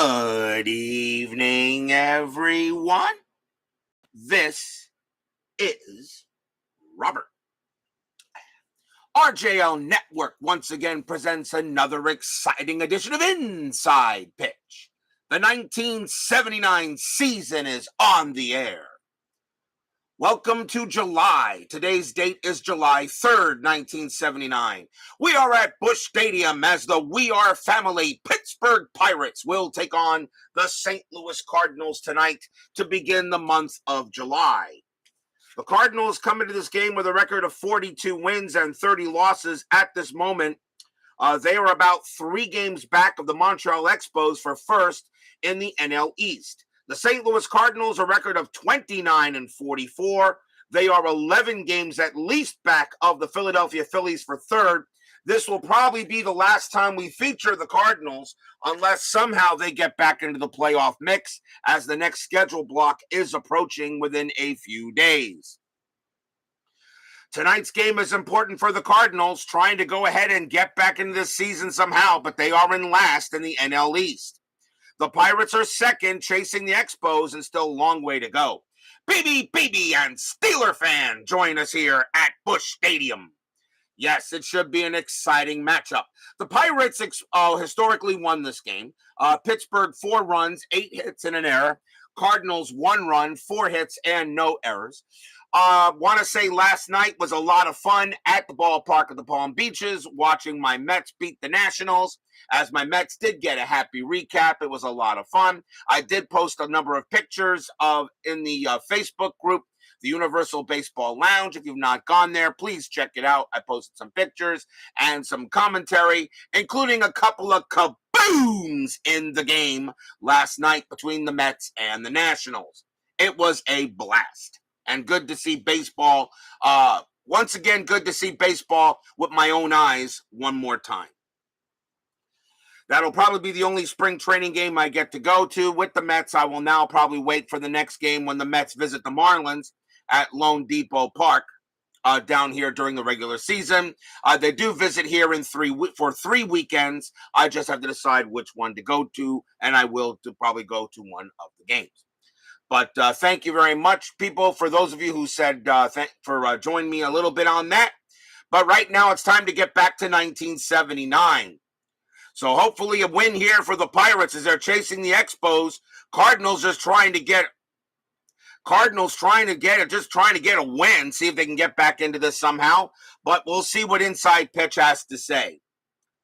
Good evening, everyone. This is Robert. RJL Network once again presents another exciting edition of Inside Pitch. The 1979 season is on the air. Welcome to July. Today's date is July 3rd, 1979. We are at Busch Stadium as the We Are Family Pittsburgh Pirates will take on the St. Louis Cardinals tonight to begin the month of July. The Cardinals come into this game with a record of 42 wins and 30 losses at this moment. They are about 3 games back of the Montreal Expos for first in the NL East. The St. Louis Cardinals, a record of 29-44. They are 11 games at least back of the Philadelphia Phillies for third. This will probably be the last time we feature the Cardinals unless somehow they get back into the playoff mix as the next schedule block is approaching within a few days. Tonight's game is important for the Cardinals, trying to go ahead and get back into this season somehow, but they are in last in the NL East. The Pirates are second, chasing the Expos, and still a long way to go. BB and Steeler fan join us here at Busch Stadium. Yes, it should be an exciting matchup. The Pirates historically won this game. Pittsburgh 4 runs, 8 hits and an error. Cardinals 1 run, 4 hits and no errors. Want to say last night was a lot of fun at the ballpark of the Palm Beaches, watching my Mets beat the Nationals. As my Mets did get a happy recap, it was a lot of fun. I did post a number of pictures in the Facebook group, the Universal Baseball Lounge. If you've not gone there, please check it out. I posted some pictures and some commentary, including a couple of kabooms in the game last night between the Mets and the Nationals. It was a blast. And good to see baseball. Once again, good to see baseball with my own eyes one more time. That'll probably be the only spring training game I get to go to with the Mets. I will now probably wait for the next game when the Mets visit the Marlins at Lone Depot Park down here during the regular season. They do visit here for 3 weekends. I just have to decide which one to go to, and I will probably go to one of the games. But thank you very much, people, for those of you who said for joining me a little bit on that. But right now it's time to get back to 1979. So hopefully a win here for the Pirates as they're chasing the Expos. Cardinals trying to get a win, see if they can get back into this somehow. But we'll see what Inside Pitch has to say.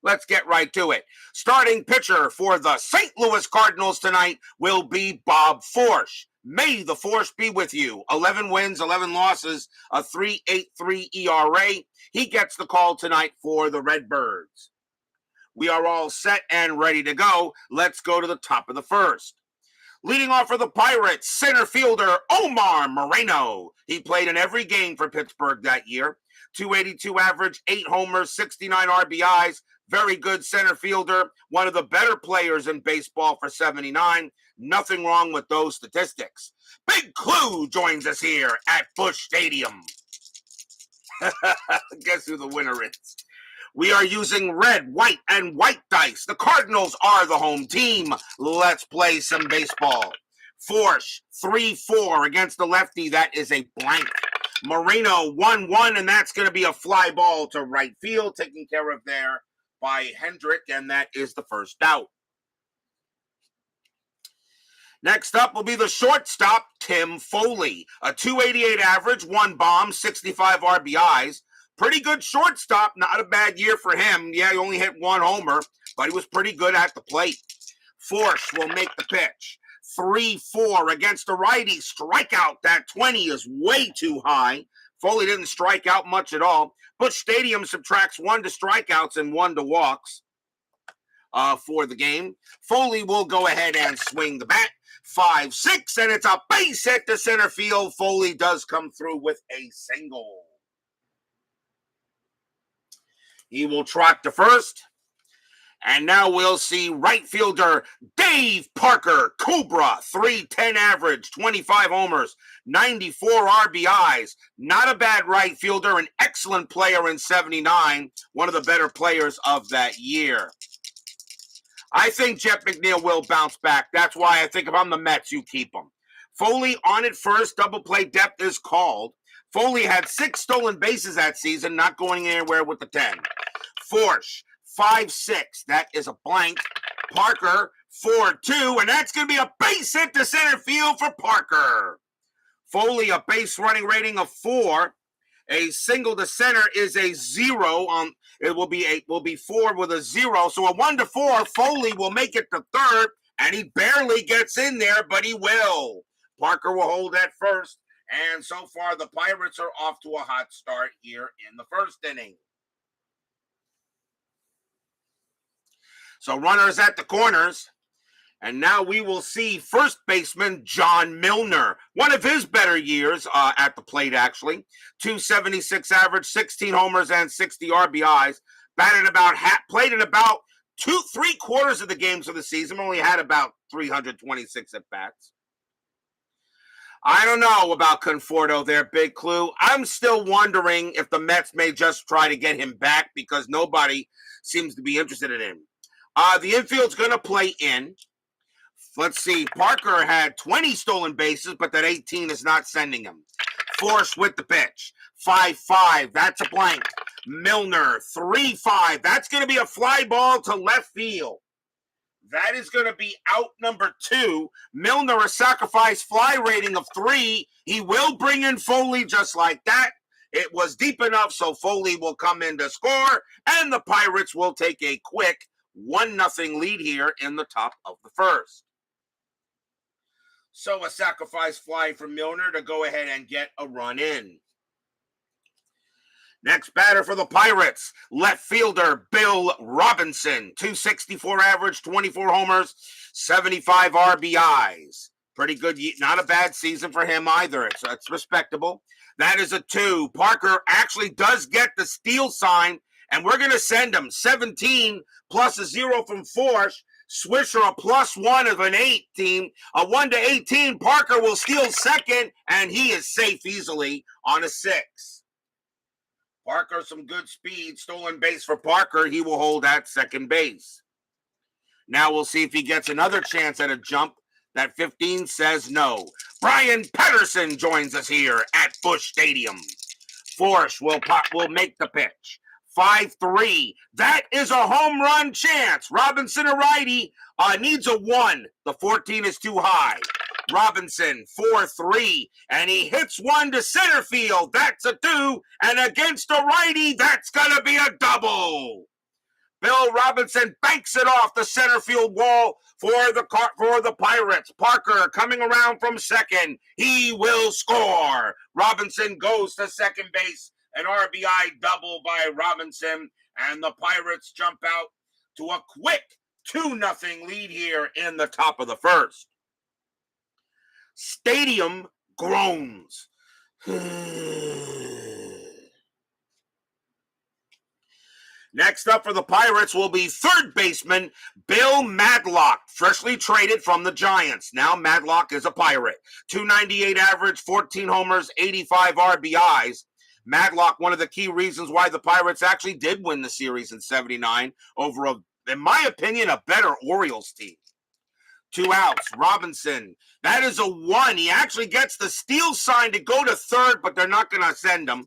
Let's get right to it. Starting pitcher for the St. Louis Cardinals tonight will be Bob Forsch. May the Force be with you. 11 wins, 11 losses, a 3.83 ERA. He gets the call tonight for the Redbirds. We are all set and ready to go. Let's go to the top of the first. Leading off for the Pirates, center fielder Omar Moreno. He played in every game for Pittsburgh that year. 282 average, 8 homers, 69 RBIs. Very good center fielder. One of the better players in baseball for 79. Nothing wrong with those statistics. Big Clue joins us here at Busch Stadium. Guess who the winner is? We are using red, white, and white dice. The Cardinals are the home team. Let's play some baseball. Forsch, 3-4 against the lefty. That is a blank. Moreno, 1-1, and that's going to be a fly ball to right field, taken care of there by Hendrick, and that is the first out. Next up will be the shortstop, Tim Foley. A 288 average, 1 bomb, 65 RBIs. Pretty good shortstop, not a bad year for him. Yeah, he only hit 1 homer, but he was pretty good at the plate. Forsch will make the pitch. 3-4 against the righty. Strikeout, that 20 is way too high. Foley didn't strike out much at all. Busch Stadium subtracts 1 to strikeouts and 1 to walks for the game. Foley will go ahead and swing the bat. 5-6, and it's a base hit to center field. Foley does come through with a single. He will trot to first. And now we'll see right fielder Dave Parker, Cobra, 310 average, 25 homers, 94 RBIs. Not a bad right fielder, an excellent player in 79, one of the better players of that year. I think Jeff McNeil will bounce back. That's why I think if I'm the Mets, you keep him. Foley on at first. Double play depth is called. Foley had 6 stolen bases that season, not going anywhere with the 10. Forsch, 5-6. That is a blank. Parker, 4-2. And that's going to be a base hit to center field for Parker. Foley, a base running rating of 4. A single to center is a 0. It will be 4 with a 0. So a 1-4. Foley will make it to third, and he barely gets in there, but he will. Parker will hold at first, and so far the Pirates are off to a hot start here in the first inning. So runners at the corners. And now we will see first baseman John Milner. One of his better years at the plate, actually. 276 average, 16 homers, and 60 RBIs. Played in about 3/4 of the games of the season. Only had about 326 at-bats. I don't know about Conforto there, Big Clue. I'm still wondering if the Mets may just try to get him back because nobody seems to be interested in him. The infield's going to play in. Let's see. Parker had 20 stolen bases, but that 18 is not sending him. Forsch with the pitch. 5-5. That's a blank. Milner, 3-5. That's going to be a fly ball to left field. That is going to be out number 2. Milner, a sacrifice fly rating of 3. He will bring in Foley just like that. It was deep enough, so Foley will come in to score, and the Pirates will take a quick 1-0 lead here in the top of the first. So a sacrifice fly from Milner to go ahead and get a run in. Next batter for the Pirates, left fielder Bill Robinson. 264 average, 24 homers, 75 RBIs. Pretty good, not a bad season for him either. It's respectable. That is a 2. Parker actually does get the steal sign, and we're going to send him 17 plus a 0 from Forsch. Swisher a +1 of an 18. A 1-18. Parker will steal second, and he is safe easily on a 6. Parker, some good speed. Stolen base for Parker. He will hold at second base. Now we'll see if he gets another chance at a jump. That 15 says no. Brian Patterson joins us here at Busch Stadium. Forsch will make the pitch. 5-3. That is a home run chance. Robinson, a righty, needs a 1. The 14 is too high. Robinson, 4-3, and he hits one to center field. That's a 2, and against a righty, that's going to be a double. Bill Robinson banks it off the center field wall for the Pirates. Parker coming around from second. He will score. Robinson goes to second base. An RBI double by Robinson, and the Pirates jump out to a quick 2-0 lead here in the top of the first. Stadium groans. Next up for the Pirates will be third baseman Bill Madlock, freshly traded from the Giants. Now Madlock is a Pirate. 298 average, 14 homers, 85 RBIs. Madlock, one of the key reasons why the Pirates actually did win the series in 79 over, in my opinion, a better Orioles team. 2 outs. Robinson. That is a 1. He actually gets the steal sign to go to third, but they're not going to send him.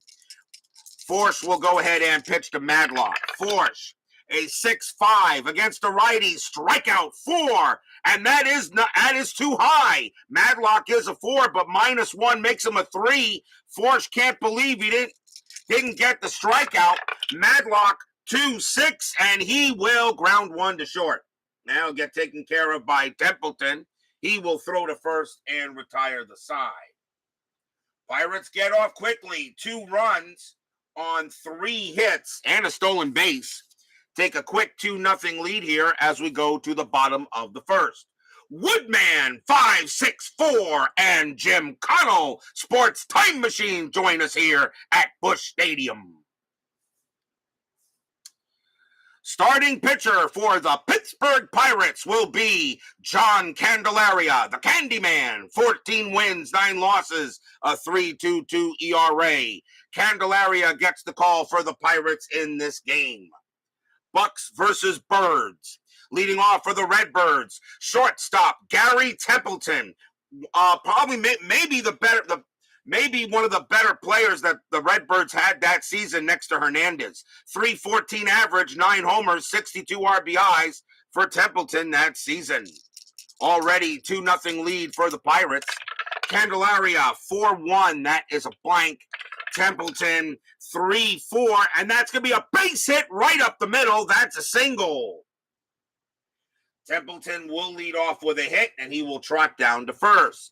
Forsch will go ahead and pitch to Madlock. Forsch, a 6-5 against a righty. Strikeout 4. And that is too high. Madlock is a 4, but -1 makes him a 3. Forsch can't believe he didn't get the strikeout. Madlock 2-6, and he will ground 1 to short. Now get taken care of by Templeton. He will throw to first and retire the side. Pirates get off quickly. 2 runs on 3 hits and a stolen base. Take a quick 2-0 lead here as we go to the bottom of the first. Woodman 564 and Jim Connell, Sports Time Machine, join us here at Busch Stadium. Starting pitcher for the Pittsburgh Pirates will be John Candelaria, the Candyman. 14 wins, 9 losses, a 3.22 ERA. Candelaria gets the call for the Pirates in this game. Bucks versus Birds. Leading off for the Redbirds, shortstop Gary Templeton. Probably maybe maybe one of the better players that the Redbirds had that season next to Hernandez. 314 average, 9 homers, 62 RBIs for Templeton that season. Already 2-0 lead for the Pirates. Candelaria 4-1. That is a blank. Templeton 3-4. And that's going to be a base hit right up the middle. That's a single. Templeton will lead off with a hit, and he will trot down to first.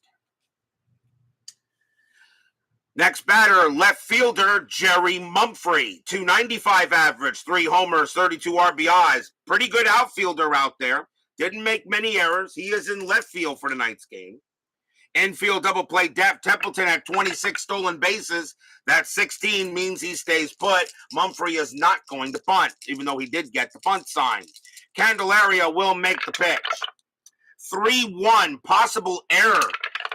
Next batter, left fielder Jerry Mumphrey. 295 average, 3 homers, 32 RBIs. Pretty good outfielder out there. Didn't make many errors. He is in left field for tonight's game. Infield double play depth. Templeton had 26 stolen bases. That 16 means he stays put. Mumphrey is not going to punt, even though he did get the punt sign. Candelaria will make the pitch. 3-1, possible error.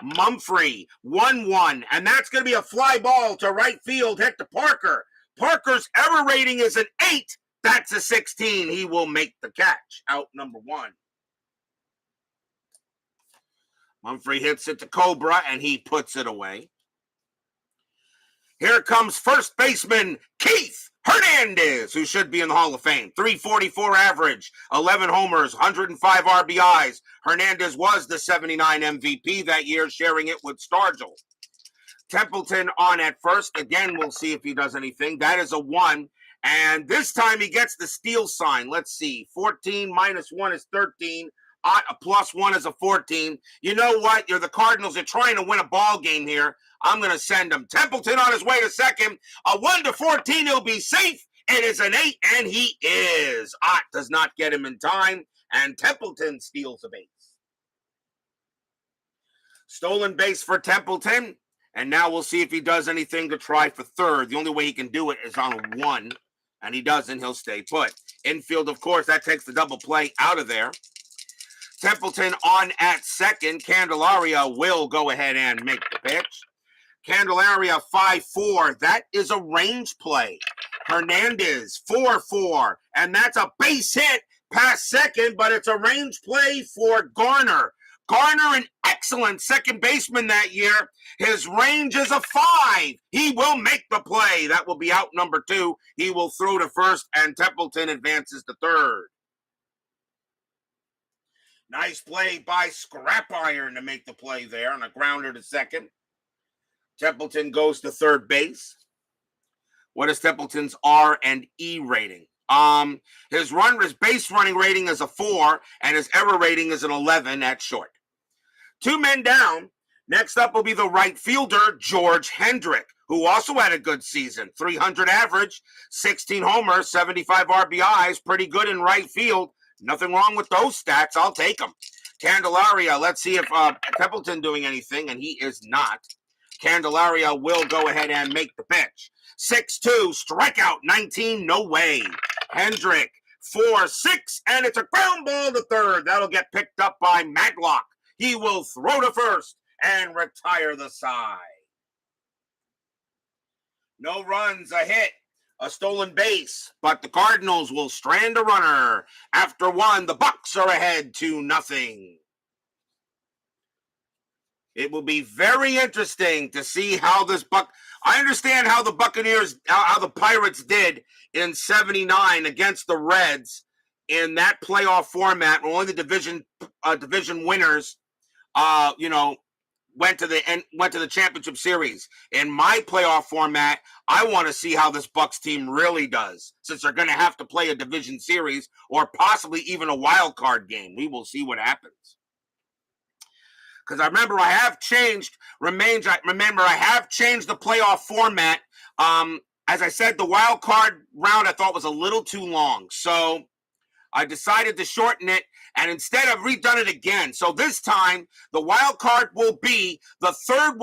Mumphrey, 1-1, and that's going to be a fly ball to right field, hit to Parker. Parker's error rating is an 8. That's a 16. He will make the catch. Out number 1. Mumphrey hits it to Cobra, and he puts it away. Here comes first baseman Keith Hernandez, who should be in the Hall of Fame. 344 average, 11 homers, 105 RBIs. Hernandez was the 79 MVP that year, sharing it with Stargell. Templeton on at first. Again, we'll see if he does anything. That is a 1. And this time he gets the steal sign. Let's see. 14 minus 1 is 13. A plus 1 is a 14. You know what? You're the Cardinals. You're trying to win a ball game here. I'm going to send him. Templeton on his way to second. A 1-14. He'll be safe. It is an 8, and he is. Ott does not get him in time, and Templeton steals a base. Stolen base for Templeton, and now we'll see if he does anything to try for third. The only way he can do it is on a 1, and he doesn't. He'll stay put. Infield, of course, that takes the double play out of there. Templeton on at second. Candelaria will go ahead and make the pitch. Candelaria 5-4. That is a range play. Hernandez 4-4. And that's a base hit past second, but it's a range play for Garner. Garner, an excellent second baseman that year. His range is a 5. He will make the play. That will be out number 2. He will throw to first, and Templeton advances to third. Nice play by Scrap Iron to make the play there on a grounder to second. Templeton goes to third base. What is Templeton's R and E rating? His base running rating is a 4, and his error rating is an 11 at short. 2 men down. Next up will be the right fielder, George Hendrick, who also had a good season. 300 average, 16 homers, 75 RBIs. Pretty good in right field. Nothing wrong with those stats. I'll take them. Candelaria, let's see if Templeton doing anything, and he is not. Candelaria will go ahead and make the pitch. 6-2, strikeout 19, no way. Hendrick, 4-6, and it's a ground ball to third. That'll get picked up by Madlock. He will throw to first and retire the side. No runs, a hit. A stolen base, but the Cardinals will strand a runner. After 1, the Bucs are ahead 2-0. It will be very interesting to see how this I understand how the Buccaneers, how the Pirates did in 79 against the Reds in that playoff format. Only the division winners, went to the championship series. In my playoff format, I want to see how this Bucs team really does, since they're going to have to play a division series or possibly even a wild card game. We will see what happens. Because I have changed the playoff format. As I said, the wild card round I thought was a little too long, so I decided to shorten it, and instead I've redone it again. So this time, the wild card will be the third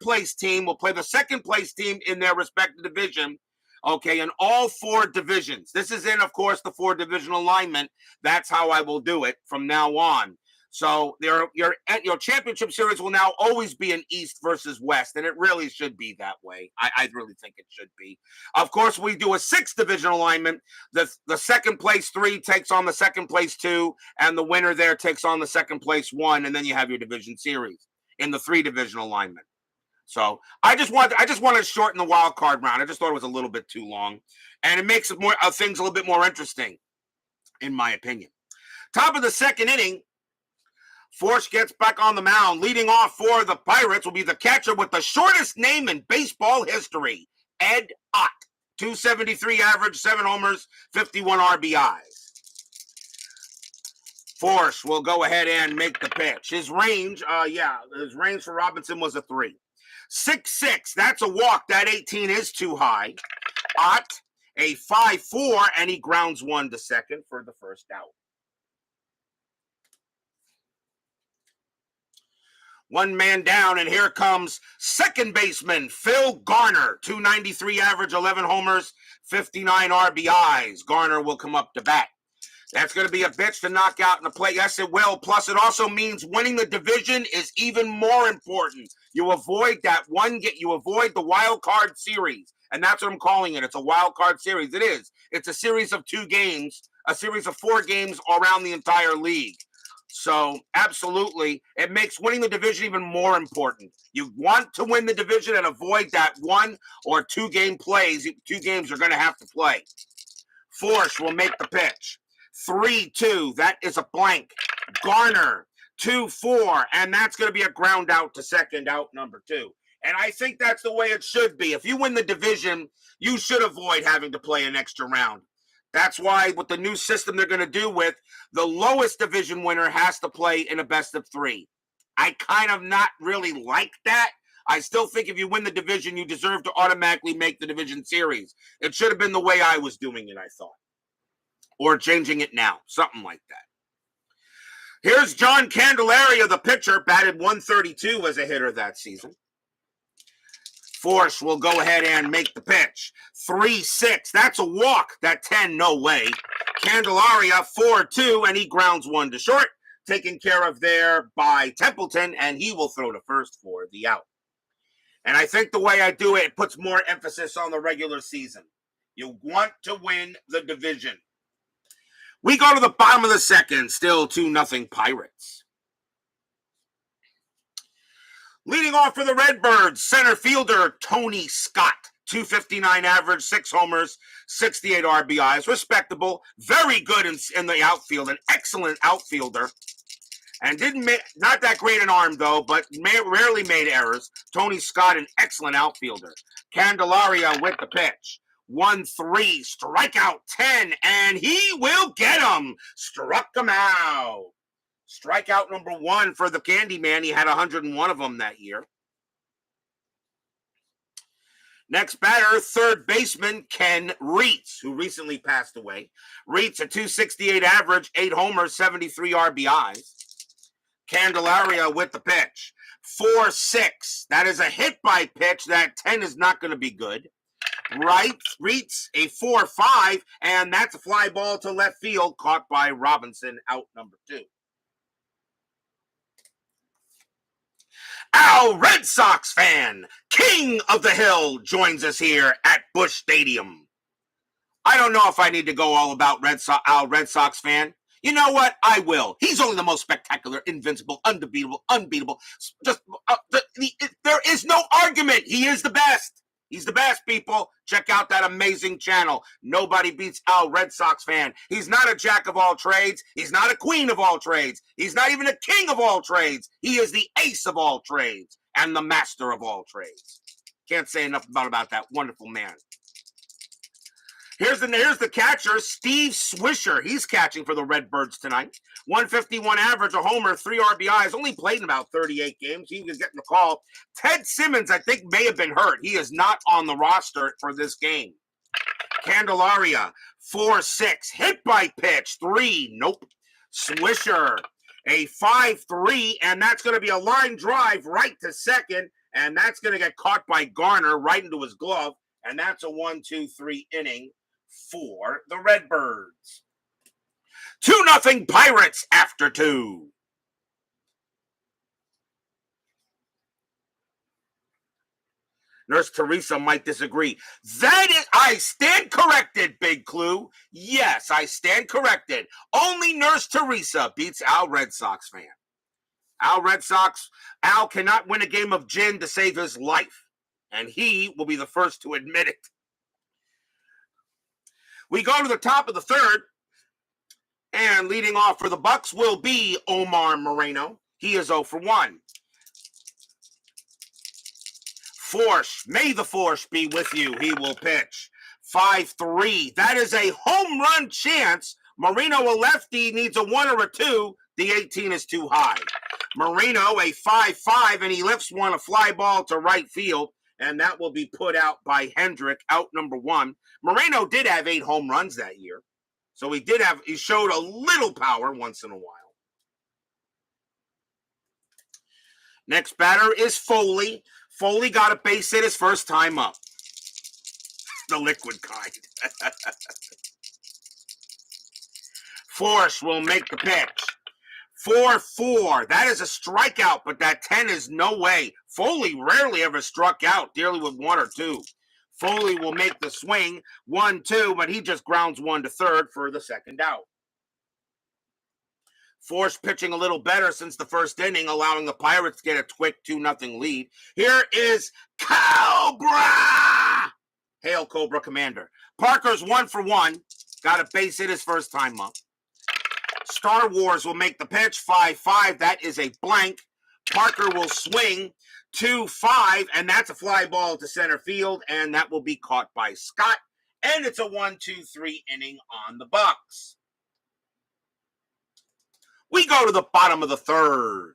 place team will play the second place team in their respective division. Okay, in all 4 divisions. This is in, of course, the 4 division alignment. That's how I will do it from now on. So your championship series will now always be an East versus West, and it really should be that way. I really think it should be. Of course, we do a 6 division alignment. The second place 3 takes on the second place 2, and the winner there takes on the second place 1, and then you have your division series in the 3 division alignment. So I just want to shorten the wild card round. I just thought it was a little bit too long, and it makes more things a little bit more interesting, in my opinion. Top of the second inning. Forsch gets back on the mound. Leading off for the Pirates will be the catcher with the shortest name in baseball history, Ed Ott. 273 average, 7 homers, 51 RBIs. Forsch will go ahead and make the pitch. His range for Robinson was a 3. 6'6", that's a walk. That 18 is too high. Ott, a 5'4", and he grounds 1 to second for the first out. 1 man down, and here comes second baseman Phil Garner. 293 average, 11 homers, 59 RBIs. Garner will come up to bat. That's going to be a bitch to knock out in the play. Yes, it will. Plus, it also means winning the division is even more important. You avoid you avoid the wild card series, and that's what I'm calling it. It's a wild card series. It is. It's a series of 2 games, a series of 4 games around the entire league. So, absolutely, it makes winning the division even more important. You want to win the division and avoid that 1 or 2 game plays. 2 games you're going to have to play. Forsch will make the pitch. 3-2, that is a blank. Garner, 2-4, and that's going to be a ground out to second, out number 2. And I think that's the way it should be. If you win the division, you should avoid having to play an extra round. That's why with the new system they're going to do with the lowest division winner has to play in a best of 3. I kind of not really like that. I still think if you win the division, you deserve to automatically make the division series. It should have been the way I was doing it, I thought. Or changing it now, something like that. Here's John Candelaria, the pitcher, batted 132 as a hitter that season. Forsch will go ahead and make the pitch. 3-6, that's a walk. That 10, no way. Candelaria, 4-2, and he grounds 1 to short. Taken care of there by Templeton, and he will throw to first for the out. And I think the way I do it, it puts more emphasis on the regular season. You want to win the division. We go to the bottom of the second, still 2-0 Pirates. Leading off for the Redbirds, center fielder Tony Scott. 259 average, 6 homers, 68 RBIs. Respectable. Very good in the outfield. An excellent outfielder. And not that great an arm, though, but rarely made errors. Tony Scott, an excellent outfielder. Candelaria with the pitch. 1-3, strikeout 10, and he will get him. Struck him out. Strikeout number 1 for the Candyman. He had 101 of them that year. Next batter, third baseman Ken Reitz, who recently passed away. Reitz, a 268 average, 8 homers, 73 RBIs. Candelaria with the pitch. 4-6. That is a hit by pitch. That 10 is not going to be good. Reitz, a 4-5, and that's a fly ball to left field, caught by Robinson, out number 2. Al Red Sox fan, King of the Hill, joins us here at Busch Stadium. I don't know if I need to go all about Al Red Sox fan. You know what? I will. He's only the most spectacular, invincible, unbeatable. There is no argument. He is the best. He's the best, people. Check out that amazing channel. Nobody beats Al Red Sox fan. He's not a jack of all trades. He's not a queen of all trades. He's not even a king of all trades. He is the ace of all trades and the master of all trades. Can't say enough about that wonderful man. Here's the catcher, Steve Swisher. He's catching for the Redbirds tonight. 151 average, a homer, 3 RBIs. Only played in about 38 games. He was getting the call. Ted Simmons, I think, may have been hurt. He is not on the roster for this game. Candelaria, 4-6. Hit by pitch, 3. Nope. Swisher, a 5-3, and that's going to be a line drive right to second, and that's going to get caught by Garner right into his glove, and that's a 1-2-3 inning for the Redbirds. 2-0 Pirates after 2. Nurse Teresa might disagree. I stand corrected, Big Clue. Yes, I stand corrected. Only Nurse Teresa beats Al Red Sox fan. Al cannot win a game of gin to save his life, and he will be the first to admit it. We go to the top of the third, and leading off for the Bucks will be Omar Moreno. He is 0 for 1. Forsch, may the Forsch be with you. He will pitch. 5-3. That is a home run chance. Moreno, a lefty, needs a 1 or a 2. The 18 is too high. Moreno, a 5-5, and he lifts one, a fly ball to right field, and that will be put out by Hendrick, out number 1. Moreno did have 8 home runs that year, so he showed a little power once in a while. Next batter is Foley. Foley got a base hit his first time up. The liquid kind. Forsch will make the pitch. 4-4. That is a strikeout, but that 10 is no way. Foley rarely ever struck out, dearly with 1 or 2. Foley will make the swing. 1-2, but he just grounds 1 to third for the second out. Forsch pitching a little better since the first inning, allowing the Pirates to get a quick 2-0 lead. Here is Cobra! Hail, Cobra Commander. Parker's 1 for 1. Got a base hit his first time up. Star Wars will make the pitch. 5-5. That is a blank. Parker will swing. 2-5, and that's a fly ball to center field, and that will be caught by Scott. And it's a 1-2-3 inning on the Bucks. We go to the bottom of the third.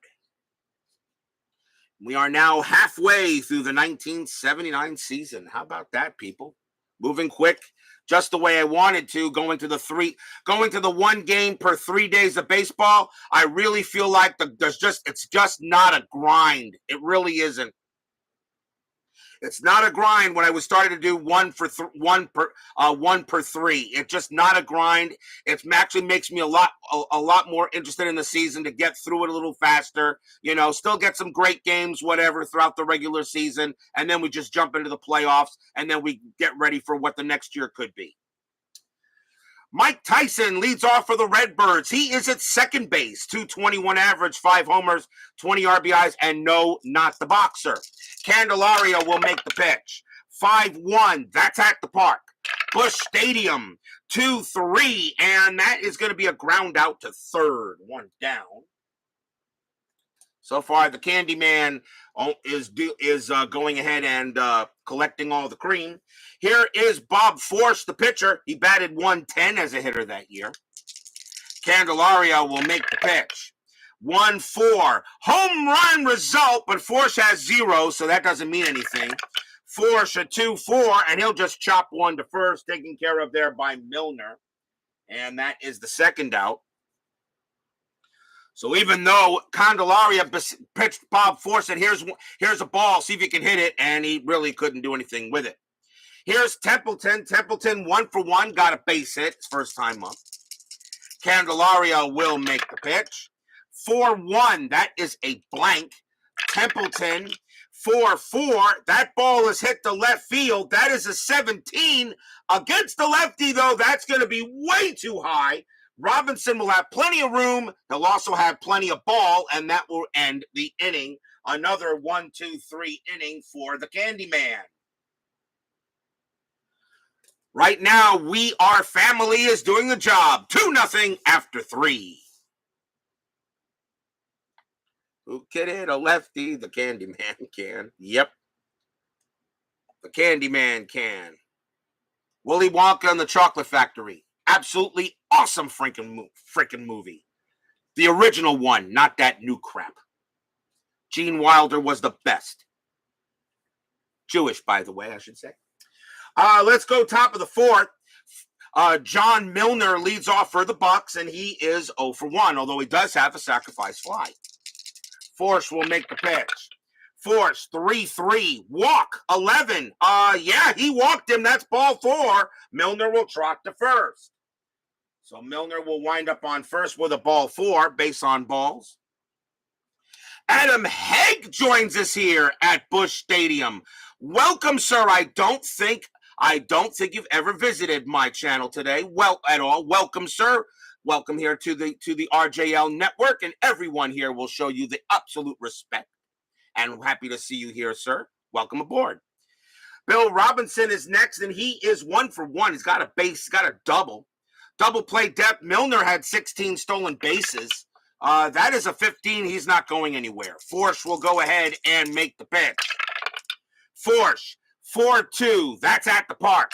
We are now halfway through the 1979 season. How about that, people? Moving quick, just the way I wanted to, going to the 1 game per 3 days of baseball. I really feel like it's just not a grind. It really isn't. It's not a grind when I was starting to do one per 3. It's just not a grind. It actually makes me a lot more interested in the season to get through it a little faster. Still get some great games, whatever, throughout the regular season, and then we just jump into the playoffs, and then we get ready for what the next year could be. Mike Tyson leads off for the Redbirds. He is at second base, 221 average, 5 homers, 20 RBIs, and no, not the boxer. Candelaria will make the pitch. 5-1, that's at the park. Busch Stadium, 2-3, and that is going to be a ground out to third, 1 down. So far, the Candyman is going ahead and collecting all the cream. Here is Bob Forsch, the pitcher. He batted 110 as a hitter that year. Candelaria will make the pitch. 1-4. Home run result, but Forsch has 0, so that doesn't mean anything. Forsch a 2-4, and he'll just chop 1 to first, taken care of there by Milner. And that is the second out. So even though Candelaria pitched Bob Forsch, said, here's a ball, see if you can hit it, and he really couldn't do anything with it. Here's Templeton. Templeton 1 for 1, got a base hit his first time up. Candelaria will make the pitch. 4-1, that is a blank. Templeton 4-4, that ball is hit to left field. That is a 17. Against the lefty, though, that's going to be way too high. Robinson will have plenty of room. He'll also have plenty of ball, and that will end the inning. Another 1-2-3 inning for the Candyman. Right now, We Are Family is doing the job. 2-0 after 3. Who can hit a lefty? The Candyman can. Yep. The Candyman can. Willy Wonka and the Chocolate Factory. Absolutely awesome freaking movie. The original one, not that new crap. Gene Wilder was the best. Jewish, by the way, I should say. Let's go top of the fourth. John Milner leads off for the Bucks, and he is 0 for 1, although he does have a sacrifice fly. Forsch will make the pitch. Forsch, 3-3. Walk, 11. Yeah, he walked him. That's ball 4. Milner will trot to first. So Milner will wind up on first with a ball 4, base on balls. Adam Haig joins us here at Busch Stadium. Welcome, sir. I don't think you've ever visited my channel today. Well, at all. Welcome, sir. Welcome here to the RJL network, and everyone here will show you the absolute respect. And I'm happy to see you here, sir. Welcome aboard. Bill Robinson is next, and he is 1 for 1. He's got a base, got a double play depth. Milner had 16 stolen bases. That is a 15. He's not going anywhere. Forsch will go ahead and make the pitch. Forsch, 4-2. That's at the park.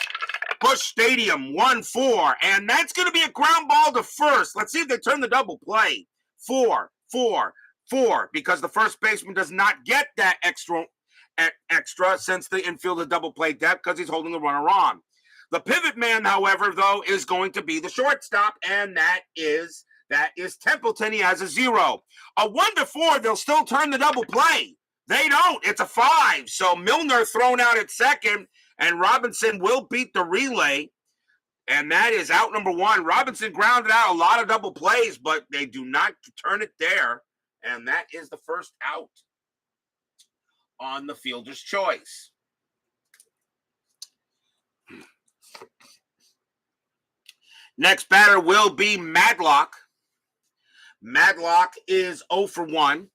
Busch Stadium, 1-4. And that's going to be a ground ball to first. Let's see if they turn the double play. 4, 4, 4. Because the first baseman does not get that extra since the infield is double play depth because he's holding the runner on. The pivot man, however, though, is going to be the shortstop, and that is Templeton. He has a 0. A 1-4, they'll still turn the double play. They don't. It's a 5. So Milner thrown out at second, and Robinson will beat the relay. And that is out number 1. Robinson grounded out a lot of double plays, but they do not turn it there. And that is the first out on the fielder's choice. Next batter will be Madlock. Madlock is 0 for 1.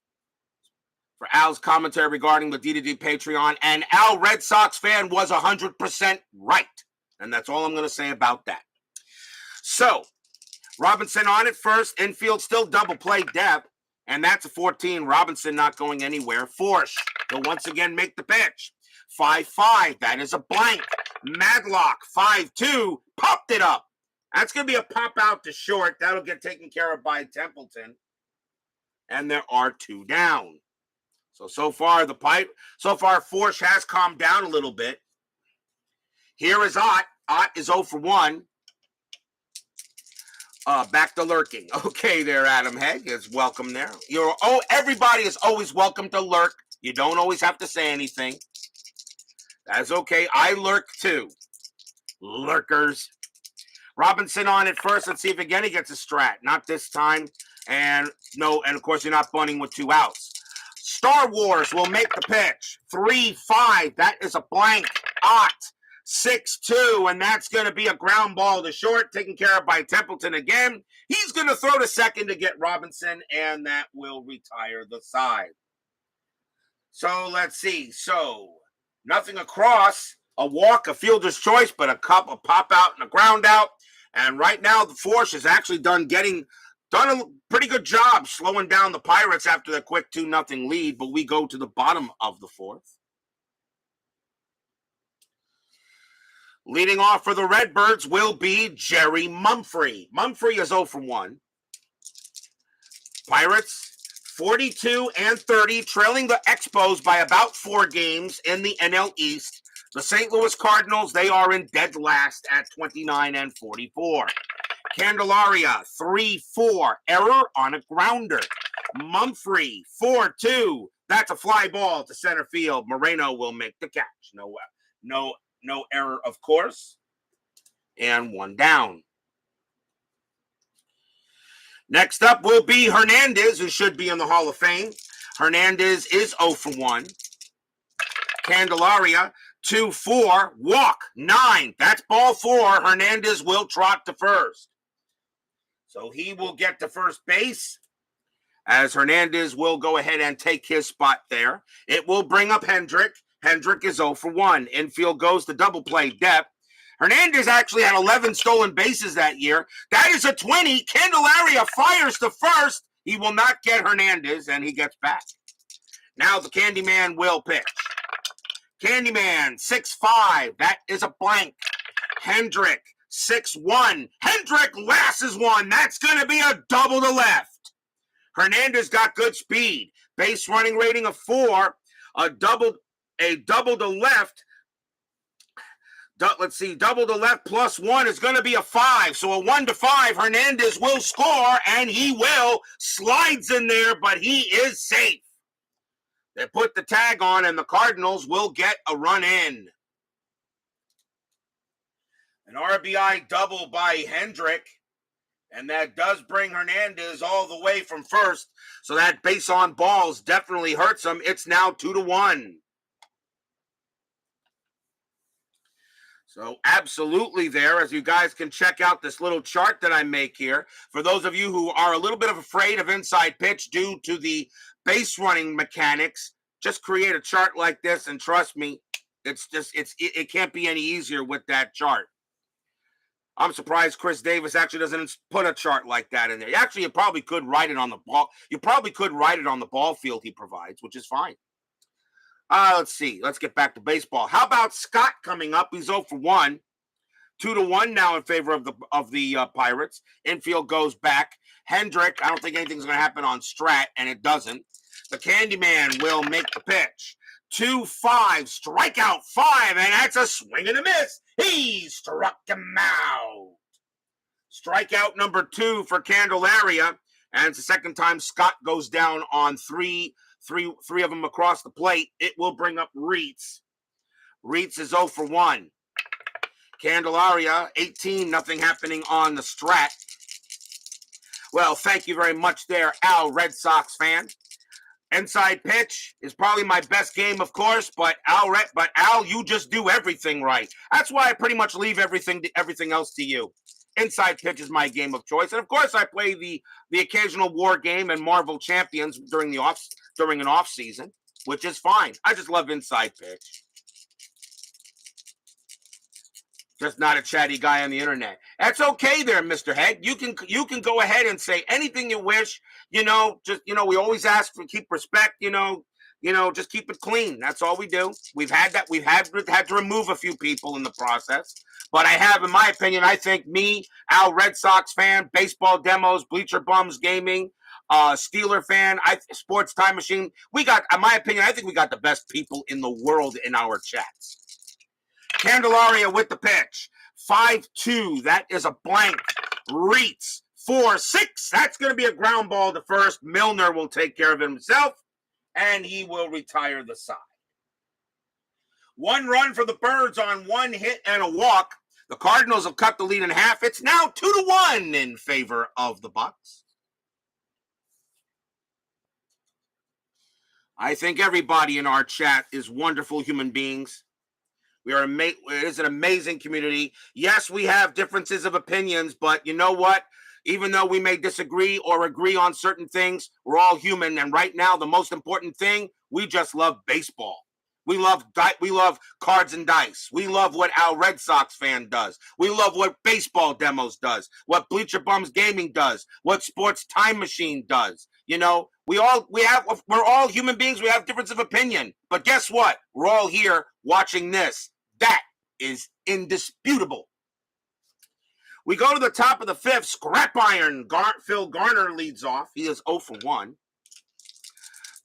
For Al's commentary regarding the D2D Patreon. And Al, Red Sox fan, was 100% right. And that's all I'm going to say about that. So, Robinson on it first. Infield still double play depth. And that's a 14. Robinson not going anywhere. Forsch will once again make the pitch. 5-5. That is a blank. Madlock, 5-2. Popped it up. That's going to be a pop out to short. That'll get taken care of by Templeton. And there are 2 down. So far Forsch has calmed down a little bit. Here is Ott. Ott is 0 for 1. Back to lurking. Okay, there, Adam Hegg is welcome there. Everybody is always welcome to lurk. You don't always have to say anything. That's okay. I lurk too. Lurkers. Robinson on it first. Let's see if again he gets a strat. Not this time. And of course you're not bunting with 2 outs. Star Wars will make the pitch. 3-5. That is a blank. Ott. 6-2. And that's going to be a ground ball to short. Taken care of by Templeton again. He's going to throw to second to get Robinson. And that will retire the side. So let's see. So nothing across. A walk, a fielder's choice, but a pop out and a ground out. And right now the Forsch has actually done a pretty good job slowing down the Pirates after their quick 2-0 lead, but we go to the bottom of the 4th. Leading off for the Redbirds will be Jerry Mumphrey. Mumphrey is 0 for 1. Pirates 42-30, trailing the Expos by about 4 games in the NL East. The St. Louis Cardinals, they are in dead last at 29-44. Candelaria, 3-4. Error on a grounder. Mumphrey, 4-2. That's a fly ball to center field. Moreno will make the catch. No error, of course. And 1 down. Next up will be Hernandez, who should be in the Hall of Fame. Hernandez is 0 for 1. Candelaria, 2-4. Walk, 9. That's ball 4. Hernandez will trot to first. So he will get to first base, as Hernandez will go ahead and take his spot there. It will bring up Hendrick. Hendrick is 0 for 1. Infield goes to double play depth. Hernandez actually had 11 stolen bases that year. That is a 20. Candelaria fires to first. He will not get Hernandez, and he gets back. Now the Candyman will pitch. Candyman, 6-5. That is a blank. Hendrick, 6-1. Hendrick lasses one. That's going to be a double to left. Hernandez got good speed. Base running rating of 4. A double to left. Let's see, double to left plus 1 is going to be a 5. So a 1-5, Hernandez will score, and he will. Slides in there, but he is safe. They put the tag on, and the Cardinals will get a run in. An RBI double by Hendrick, and that does bring Hernandez all the way from first. So that base on balls definitely hurts him. It's now 2-1. So absolutely there, as you guys can check out this little chart that I make here. For those of you who are a little bit afraid of inside pitch due to the base running mechanics, just create a chart like this and trust me, it can't be any easier with that chart. I'm surprised Chris Davis actually doesn't put a chart like that in there. Actually, you probably could write it on the ball. You probably could write it on the ball field he provides, which is fine. Let's see. Let's get back to baseball. How about Scott coming up? He's 0 for 1. 2-1 now in favor of the Pirates. Infield goes back. Hendrick, I don't think anything's going to happen on Strat, and it doesn't. The Candyman will make the pitch. 2-5, strikeout 5, and that's a swing and a miss. He struck him out. Strikeout number 2 for Candelaria, and it's the second time Scott goes down on three of them across the plate. It will bring up Reitz. Reitz is 0 for 1. Candelaria, 18, nothing happening on the Strat. Well, thank you very much there, Al, Red Sox fan. Inside pitch is probably my best game, of course, but Al, you just do everything right. That's why I pretty much leave everything else to you. Inside pitch is my game of choice, and of course, I play the occasional war game and Marvel Champions during an off season, which is fine. I just love inside pitch. Just not a chatty guy on the internet. That's okay there, Mr. Head. You can go ahead and say anything you wish. We always ask for keep respect, just keep it clean. That's all we do. We've had to remove a few people in the process. But I have, in my opinion, I think me, Al, Red Sox fan, baseball demos, Bleacher Bums Gaming, Steeler fan, Sports Time Machine. We got, in my opinion, I think we got the best people in the world in our chats. Candelaria with the pitch. 5-2. That is a blank. Reitz. 4-6. That's going to be a ground ball to first. Milner will take care of it himself, and he will retire the side. 1 run for the Birds on 1 hit and a walk. The Cardinals have cut the lead in half. It's now 2-1 in favor of the Bucks. I think everybody in our chat is wonderful human beings. It is an amazing community. Yes, we have differences of opinions, but you know what? Even though we may disagree or agree on certain things, we're all human. And right now, the most important thing, we just love baseball. We love cards and dice. We love what our Red Sox fan does. We love what Baseball Demos does, what Bleacher Bums Gaming does, what Sports Time Machine does. We're all human beings. We have difference of opinion. But guess what? We're all here watching this. That is indisputable. We go to the top of the 5th. Scrap iron. Phil Garner leads off. He is 0 for 1.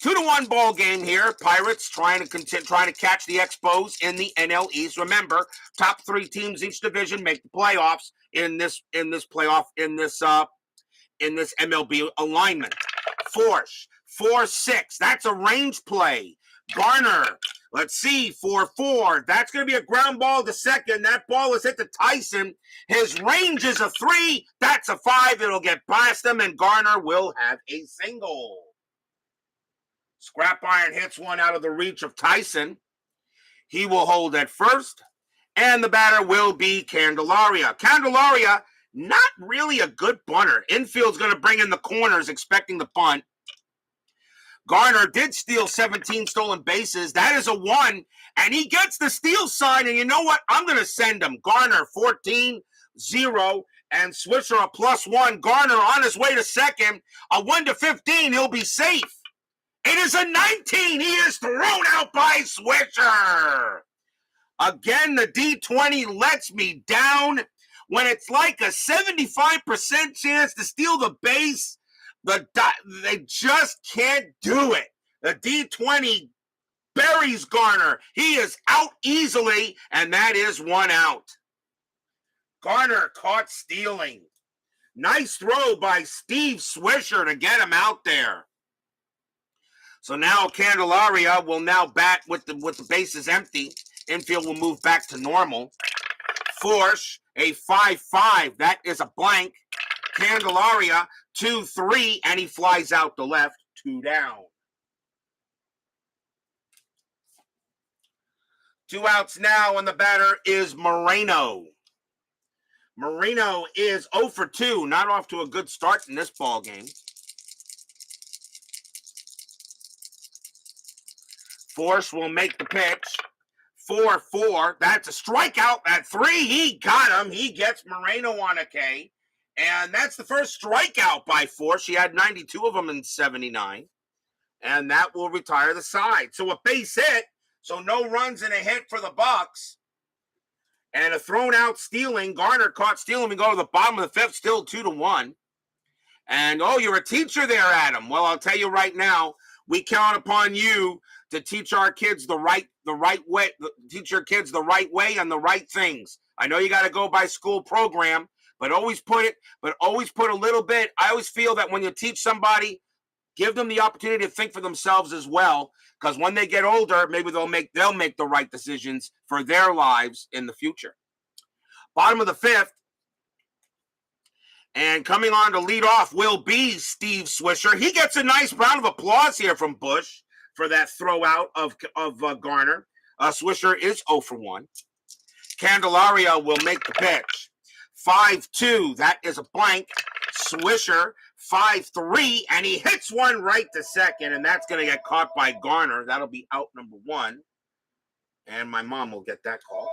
2-1 ball game here. Pirates trying to catch the Expos in the NL East. Remember, top 3 teams each division make the playoffs in this MLB alignment. Forsch. 4-6. That's a range play. Garner. Let's see, 4-4. That's going to be a ground ball to second. That ball is hit to Tyson. His range is a 3. That's a 5. It'll get past him, and Garner will have a single. Scrap iron hits one out of the reach of Tyson. He will hold at first, and the batter will be Candelaria. Candelaria, not really a good bunter. Infield's going to bring in the corners, expecting the punt. Garner did steal 17 stolen bases. That is a 1, and he gets the steal sign, and you know what? I'm going to send him. Garner, 14-0, and Swisher a +1. Garner on his way to second. A 1-15, he'll be safe. It is a 19. He is thrown out by Swisher. Again, the D20 lets me down. When it's like a 75% chance to steal the base, they just can't do it. The D20 buries Garner. He is out easily, and that is 1 out. Garner caught stealing. Nice throw by Steve Swisher to get him out there. So now Candelaria will now bat with the bases empty. Infield will move back to normal. Forsch, a 5-5. That is a blank. Candelaria, 2-3, and he flies out to left, 2 down. 2 outs now, and the batter is Moreno. Moreno is 0 for 2, not off to a good start in this ball game. Forsch will make the pitch. 4-4. That's a strikeout at 3. He got him. He gets Moreno on a K. And that's the first strikeout by Forsch. He had 92 of them in 79. And that will retire the side. So a base hit. So no runs and a hit for the Bucks. And a thrown out stealing. Garner caught stealing. We go to the bottom of the fifth, still 2-1. And, oh, you're a teacher there, Adam. Well, I'll tell you right now, we count upon you to teach our kids the right way, teach your kids the right way and the right things. I know you got to go by school program, but always put a little bit. I always feel that when you teach somebody, give them the opportunity to think for themselves as well, because when they get older, maybe they'll make the right decisions for their lives in the future. Bottom of the fifth, and coming on to lead off will be Steve Swisher. He gets a nice round of applause here from Busch for that throw out of Garner. Swisher is 0 for 1. Candelaria will make the pitch. 5-2. That is a blank. Swisher 5-3, and he hits one right to second, and that's going to get caught by Garner. That'll be out number 1, and my mom will get that call.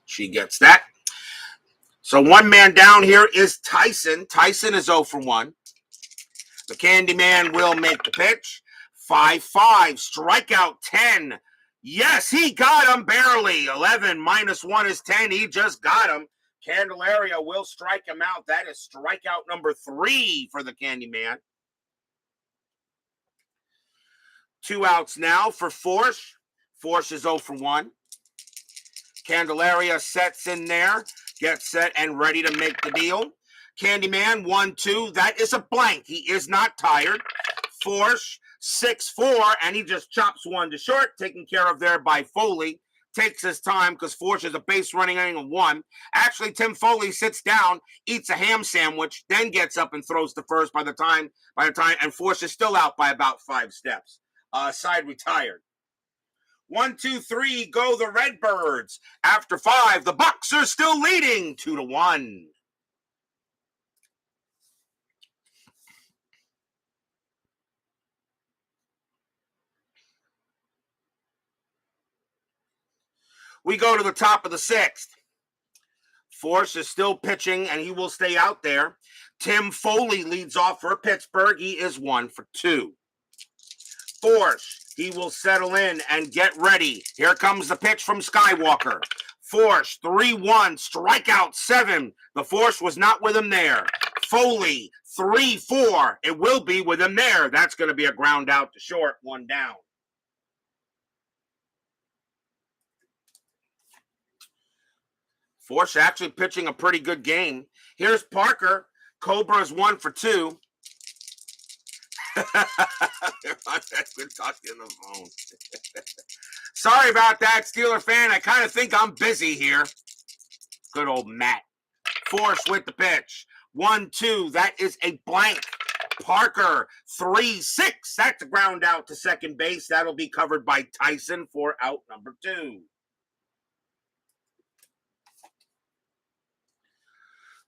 She gets that. So one man down here is Tyson. Tyson is 0 for 1. The Candyman will make the pitch. 5-5, strikeout 10. Yes, he got him barely. 11 minus 1 is 10. He just got him. Candelaria will strike him out. That is strikeout number 3 for the Candyman. 2 outs now for Forsch. Forsch is 0 for 1. Candelaria sets in there, gets set and ready to make the deal. Candyman 1-2. That is a blank. He is not tired. Forsch 6-4, and he just chops one to short, taken care of there by Foley. Takes his time because Forsch is a base running inning of 1. Actually, Tim Foley sits down, eats a ham sandwich, then gets up and throws to first by the time, and Forsch is still out by about 5 steps. Side retired. 1, 2, 3, go the Redbirds. After 5, the Bucks are still leading 2-1. We go to the top of the 6th. Forsch is still pitching, and he will stay out there. Tim Foley leads off for Pittsburgh. He is 1 for 2. Forsch, he will settle in and get ready. Here comes the pitch from Skywalker. Forsch, 3-1, strikeout 7. The Forsch was not with him there. Foley, 3-4. It will be with him there. That's going to be a ground out to short, 1 down. Forsch actually pitching a pretty good game. Here's Parker. Cobra's 1 for 2. We're talking on the phone. Sorry about that, Steeler fan. I kind of think I'm busy here. Good old Matt. Forsch with the pitch. 1-2. That is a blank. Parker 3-6. That's a ground out to second base. That'll be covered by Tyson for out number 2.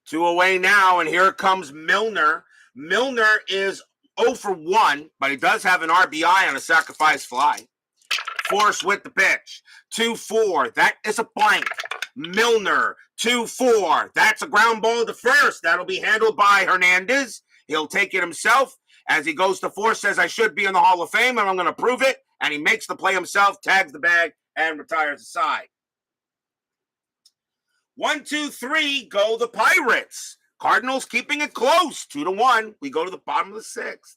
2 away now, and here comes Milner. Milner is 0 for 1, but he does have an RBI on a sacrifice fly. Forsch with the pitch. 2-4. That is a blank. Milner, 2-4. That's a ground ball to first. That'll be handled by Hernandez. He'll take it himself. As he goes to Forsch, says, I should be in the Hall of Fame, and I'm going to prove it. And he makes the play himself, tags the bag, and retires the side. 1, 2, 3, go the Pirates. Cardinals keeping it close, 2-1. We go to the bottom of the 6th.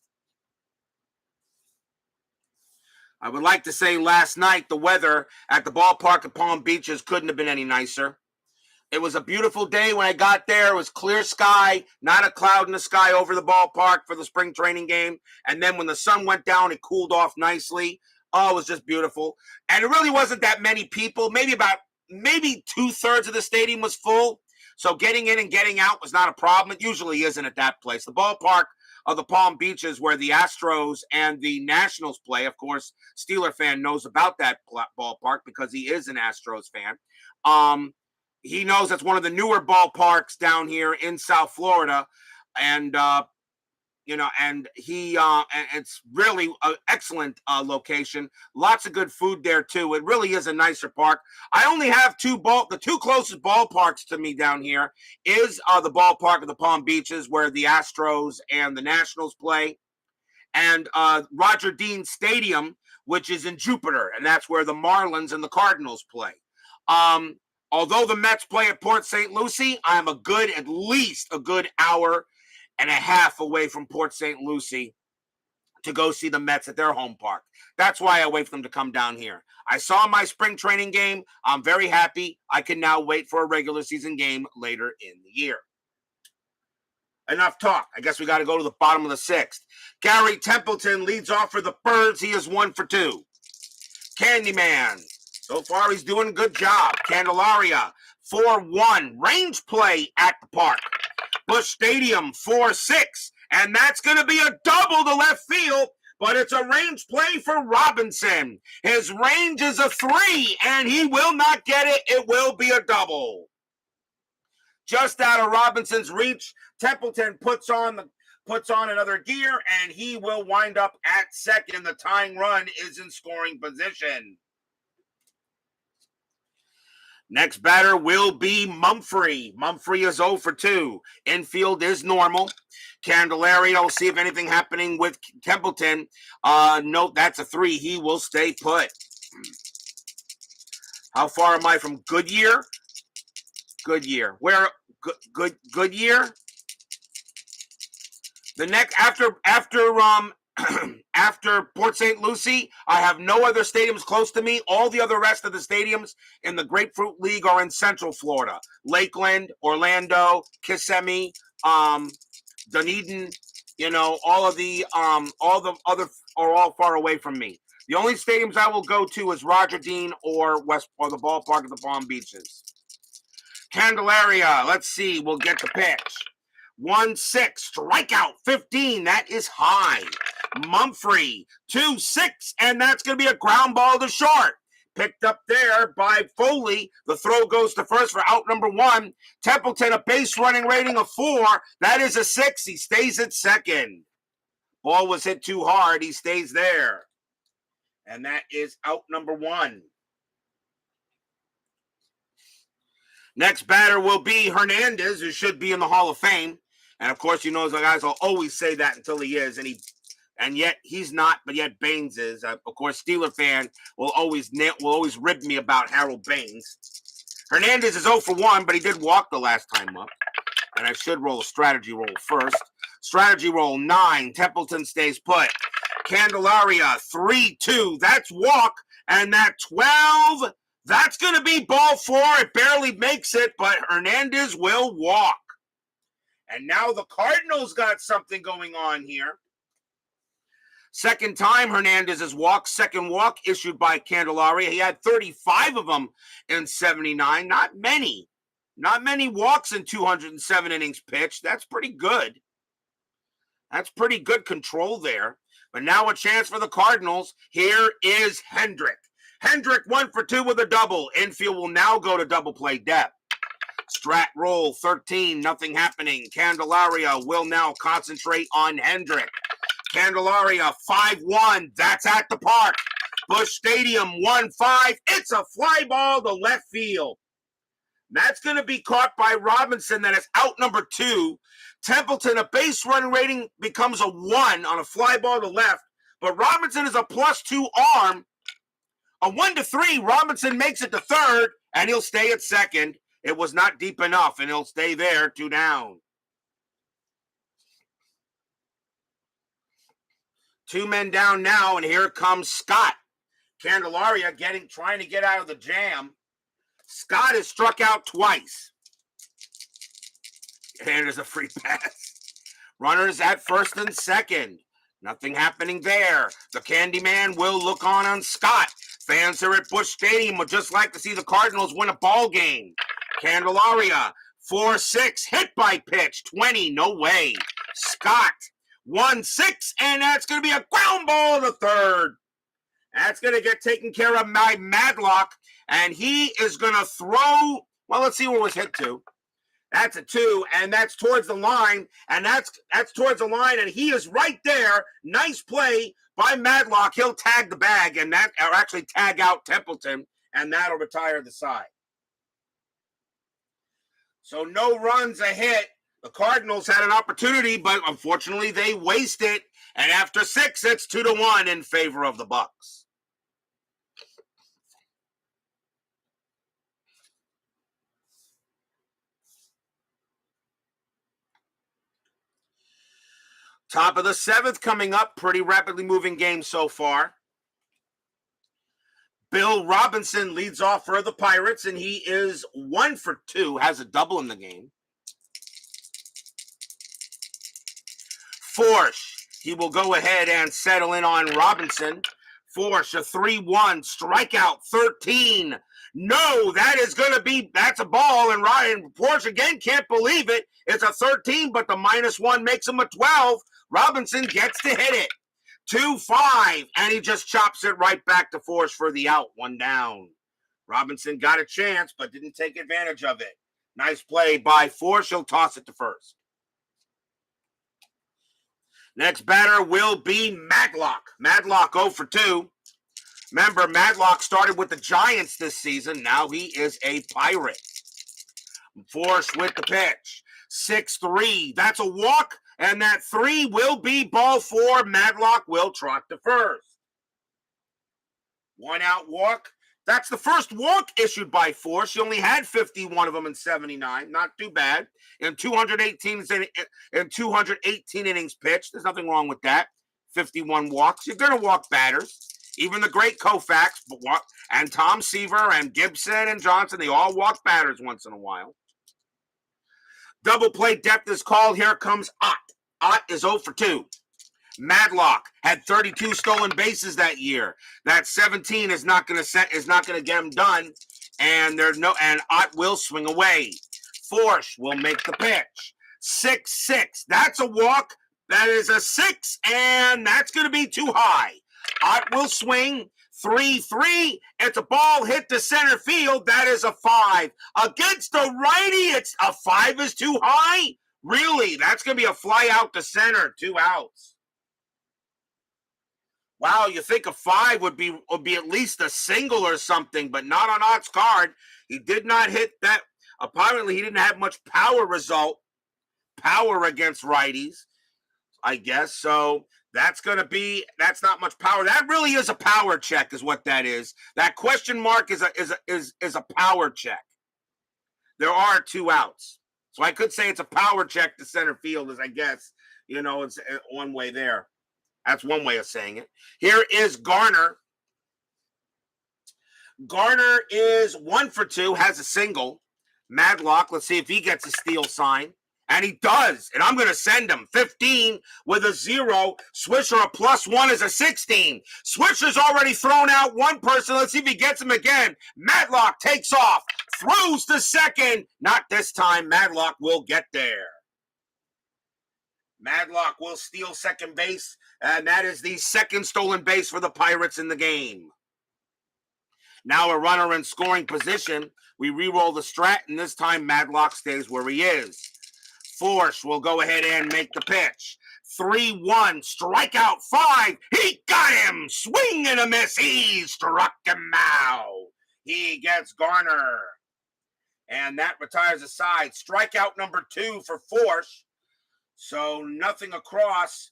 I would like to say last night the weather at the ballpark at Palm Beaches couldn't have been any nicer. It was a beautiful day when I got there. It was clear sky, not a cloud in the sky over the ballpark for the spring training game. And then when the sun went down, it cooled off nicely. Oh, it was just beautiful. And it really wasn't that many people. Maybe 2/3 of the stadium was full. So getting in and getting out was not a problem. It usually isn't at that place. The ballpark of the Palm Beaches where the Astros and the Nationals play. Of course, Steeler fan knows about that ballpark because he is an Astros fan. He knows that's one of the newer ballparks down here in South Florida. And, and it's really an excellent location. Lots of good food there too. It really is a nicer park. I only have the two closest ballparks to me down here is the ballpark of the Palm Beaches where the Astros and the Nationals play, and Roger Dean Stadium, which is in Jupiter, and that's where the Marlins and the Cardinals play. Although the Mets play at Port St. Lucie, I'm at least a good hour and a half away from Port St. Lucie to go see the Mets at their home park. That's why I wait for them to come down here. I saw my spring training game. I'm very happy. I can now wait for a regular season game later in the year. Enough talk. I guess we got to go to the bottom of the sixth. Gary Templeton leads off for the Birds. He is 1 for 2. Candyman. So far, he's doing a good job. Candelaria, 4-1. Range play at the park. Busch Stadium, 4-6. And that's going to be a double to left field, but it's a range play for Robinson. His range is a 3, and he will not get it. It will be a double. Just out of Robinson's reach, Templeton puts on another gear, and he will wind up at second. The tying run is in scoring position. Next batter will be Mumphrey. Mumphrey is 0 for 2. Infield is normal. Candelaria, we'll see if anything happening with Templeton. Note that's a 3. He will stay put. How far am I from Goodyear? Goodyear. Where? Goodyear? The next after Port St. Lucie, I have no other stadiums close to me. All the other rest of the stadiums in the Grapefruit League are in Central Florida. Lakeland, Orlando, Kissimmee, Dunedin, all the other are all far away from me. The only stadiums I will go to is Roger Dean or the ballpark of the Palm Beaches. Candelaria, let's see, we'll get the pitch. 1-6, strikeout 15, that is high. Mumphrey, 2-6, and that's going to be a ground ball to short. Picked up there by Foley. The throw goes to first for out number 1. Templeton, a base running rating of 4. That is a 6. He stays at second. Ball was hit too hard. He stays there. And that is out number 1. Next batter will be Hernandez, who should be in the Hall of Fame. And, of course, the guys will always say that until he is. And yet he's not, but yet Baines is. Of course, Steeler fan will always rib me about Harold Baines. Hernandez is 0 for 1, but he did walk the last time up. And I should roll a strategy roll first. Strategy roll 9. Templeton stays put. Candelaria 3-2. That's walk. And that 12, that's going to be ball 4. It barely makes it, but Hernandez will walk. And now the Cardinals got something going on here. Second time Hernandez has walked. Second walk issued by Candelaria. He had 35 of them in 79. Not many walks in 207 innings pitched. That's pretty good. That's pretty good control there. But now a chance for the Cardinals. Here is Hendrick. Hendrick 1 for 2 with a double. Infield will now go to double play depth. Strat roll 13, nothing happening. Candelaria will now concentrate on Hendrick. Candelaria 5-1, that's at the park. Busch Stadium 1-5, it's a fly ball to left field. That's going to be caught by Robinson. That is out number 2. Templeton, a base run rating becomes a 1 on a fly ball to left. But Robinson is a +2 arm. A 1-3, Robinson makes it to third, and he'll stay at second. It was not deep enough, and he'll stay there, 2 down. 2 men down now, and here comes Scott. Candelaria trying to get out of the jam. Scott is struck out twice. And there's a free pass. Runners at first and second. Nothing happening there. The Candyman will look on Scott. Fans here at Busch Stadium would just like to see the Cardinals win a ball game. Candelaria, 4-6, hit by pitch, 20, no way. Scott 1-6, and that's going to be a ground ball to third. That's going to get taken care of by Madlock, and he is going to throw. Well, let's see where it was hit to. That's a 2, and that's towards the line, and that's towards the line, and he is right there. Nice play by Madlock. He'll tag the bag, or actually tag out Templeton, and that'll retire the side. So no runs, a hit. The Cardinals had an opportunity, but unfortunately they waste it. And after 6, it's 2-1 in favor of the Bucks. Top of the 7th coming up. Pretty rapidly moving game so far. Bill Robinson leads off for the Pirates, and he is 1 for 2, has a double in the game. Forsch, he will go ahead and settle in on Robinson. Forsch, a 3-1, strikeout 13. No, that's a ball, and Ryan Forsch again can't believe it. It's a 13, but the -1 makes him a 12. Robinson gets to hit it. 2-5, and he just chops it right back to Forsch for the out, 1 down. Robinson got a chance, but didn't take advantage of it. Nice play by Forsch. He'll toss it to first. Next batter will be Madlock. Madlock 0 for 2. Remember, Madlock started with the Giants this season. Now he is a Pirate. Forsch with the pitch. 6-3. That's a walk, and that 3 will be ball 4. Madlock will trot to first. 1 out walk. That's the first walk issued by Forsch. He only had 51 of them in 79. Not too bad. In 218 innings pitched. There's nothing wrong with that. 51 walks. You're going to walk batters. Even the great Koufax and Tom Seaver and Gibson and Johnson, they all walk batters once in a while. Double play depth is called. Here comes Ott. Ott is 0 for 2. Madlock had 32 stolen bases that year. That 17 is not going to get him done, and Ott will swing away. Forsch will make the pitch. 6-6. That's a walk. That is a 6, and that's going to be too high. Ott will swing. 3-3. It's a ball hit to center field. That is a 5. Against the righty, it's a 5 is too high. Really? That's going to be a fly out to center. 2 outs. Wow, you think a 5 would be at least a single or something, but not on Ott's card. He did not hit that. Apparently, he didn't have much power against righties, I guess. So that's not much power. That really is a power check, is what that is. That question mark is a power check. There are 2 outs. So I could say it's a power check to center field, as I guess, it's one way there. That's one way of saying it. Here is Garner. Garner is 1 for 2, has a single. Madlock, let's see if he gets a steal sign. And he does. And I'm going to send him 15 with a 0. Swisher a +1 is a 16. Swisher's already thrown out one person. Let's see if he gets him again. Madlock takes off. Throws to second. Not this time. Madlock will get there. Madlock will steal second base, and that is the second stolen base for the Pirates in the game. Now a runner in scoring position. We re-roll the strat, and this time Madlock stays where he is. Forsch will go ahead and make the pitch. 3-1, strikeout 5. He got him! Swing and a miss. He struck him out. He gets Garner. And that retires the side. Strikeout number 2 for Forsch. So nothing across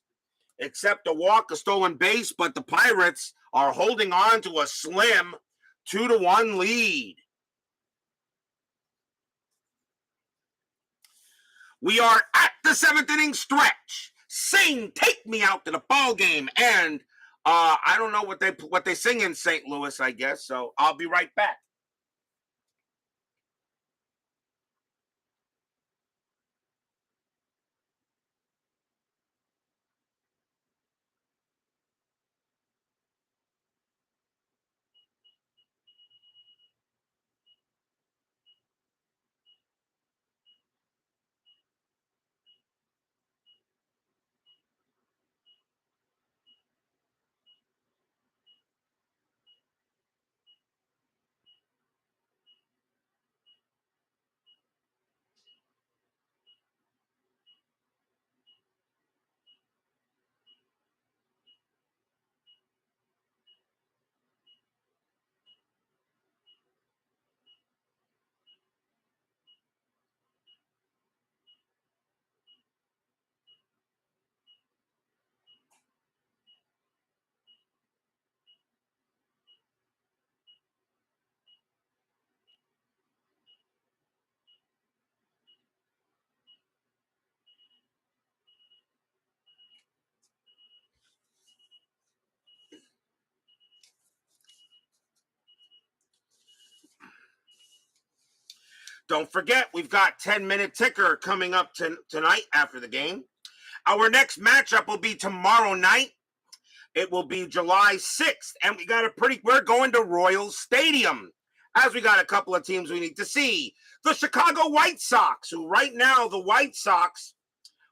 except a walk, a stolen base, but the Pirates are holding on to a slim 2-1 lead. We are at the 7th inning stretch. Sing, take me out to the ball game. And I don't know what they sing in St. Louis, I guess. So I'll be right back. Don't forget, we've got 10-minute ticker coming up tonight after the game. Our next matchup will be tomorrow night. It will be July 6th, and we're going to Royals Stadium, as we got a couple of teams we need to see. The Chicago White Sox, who right now the White Sox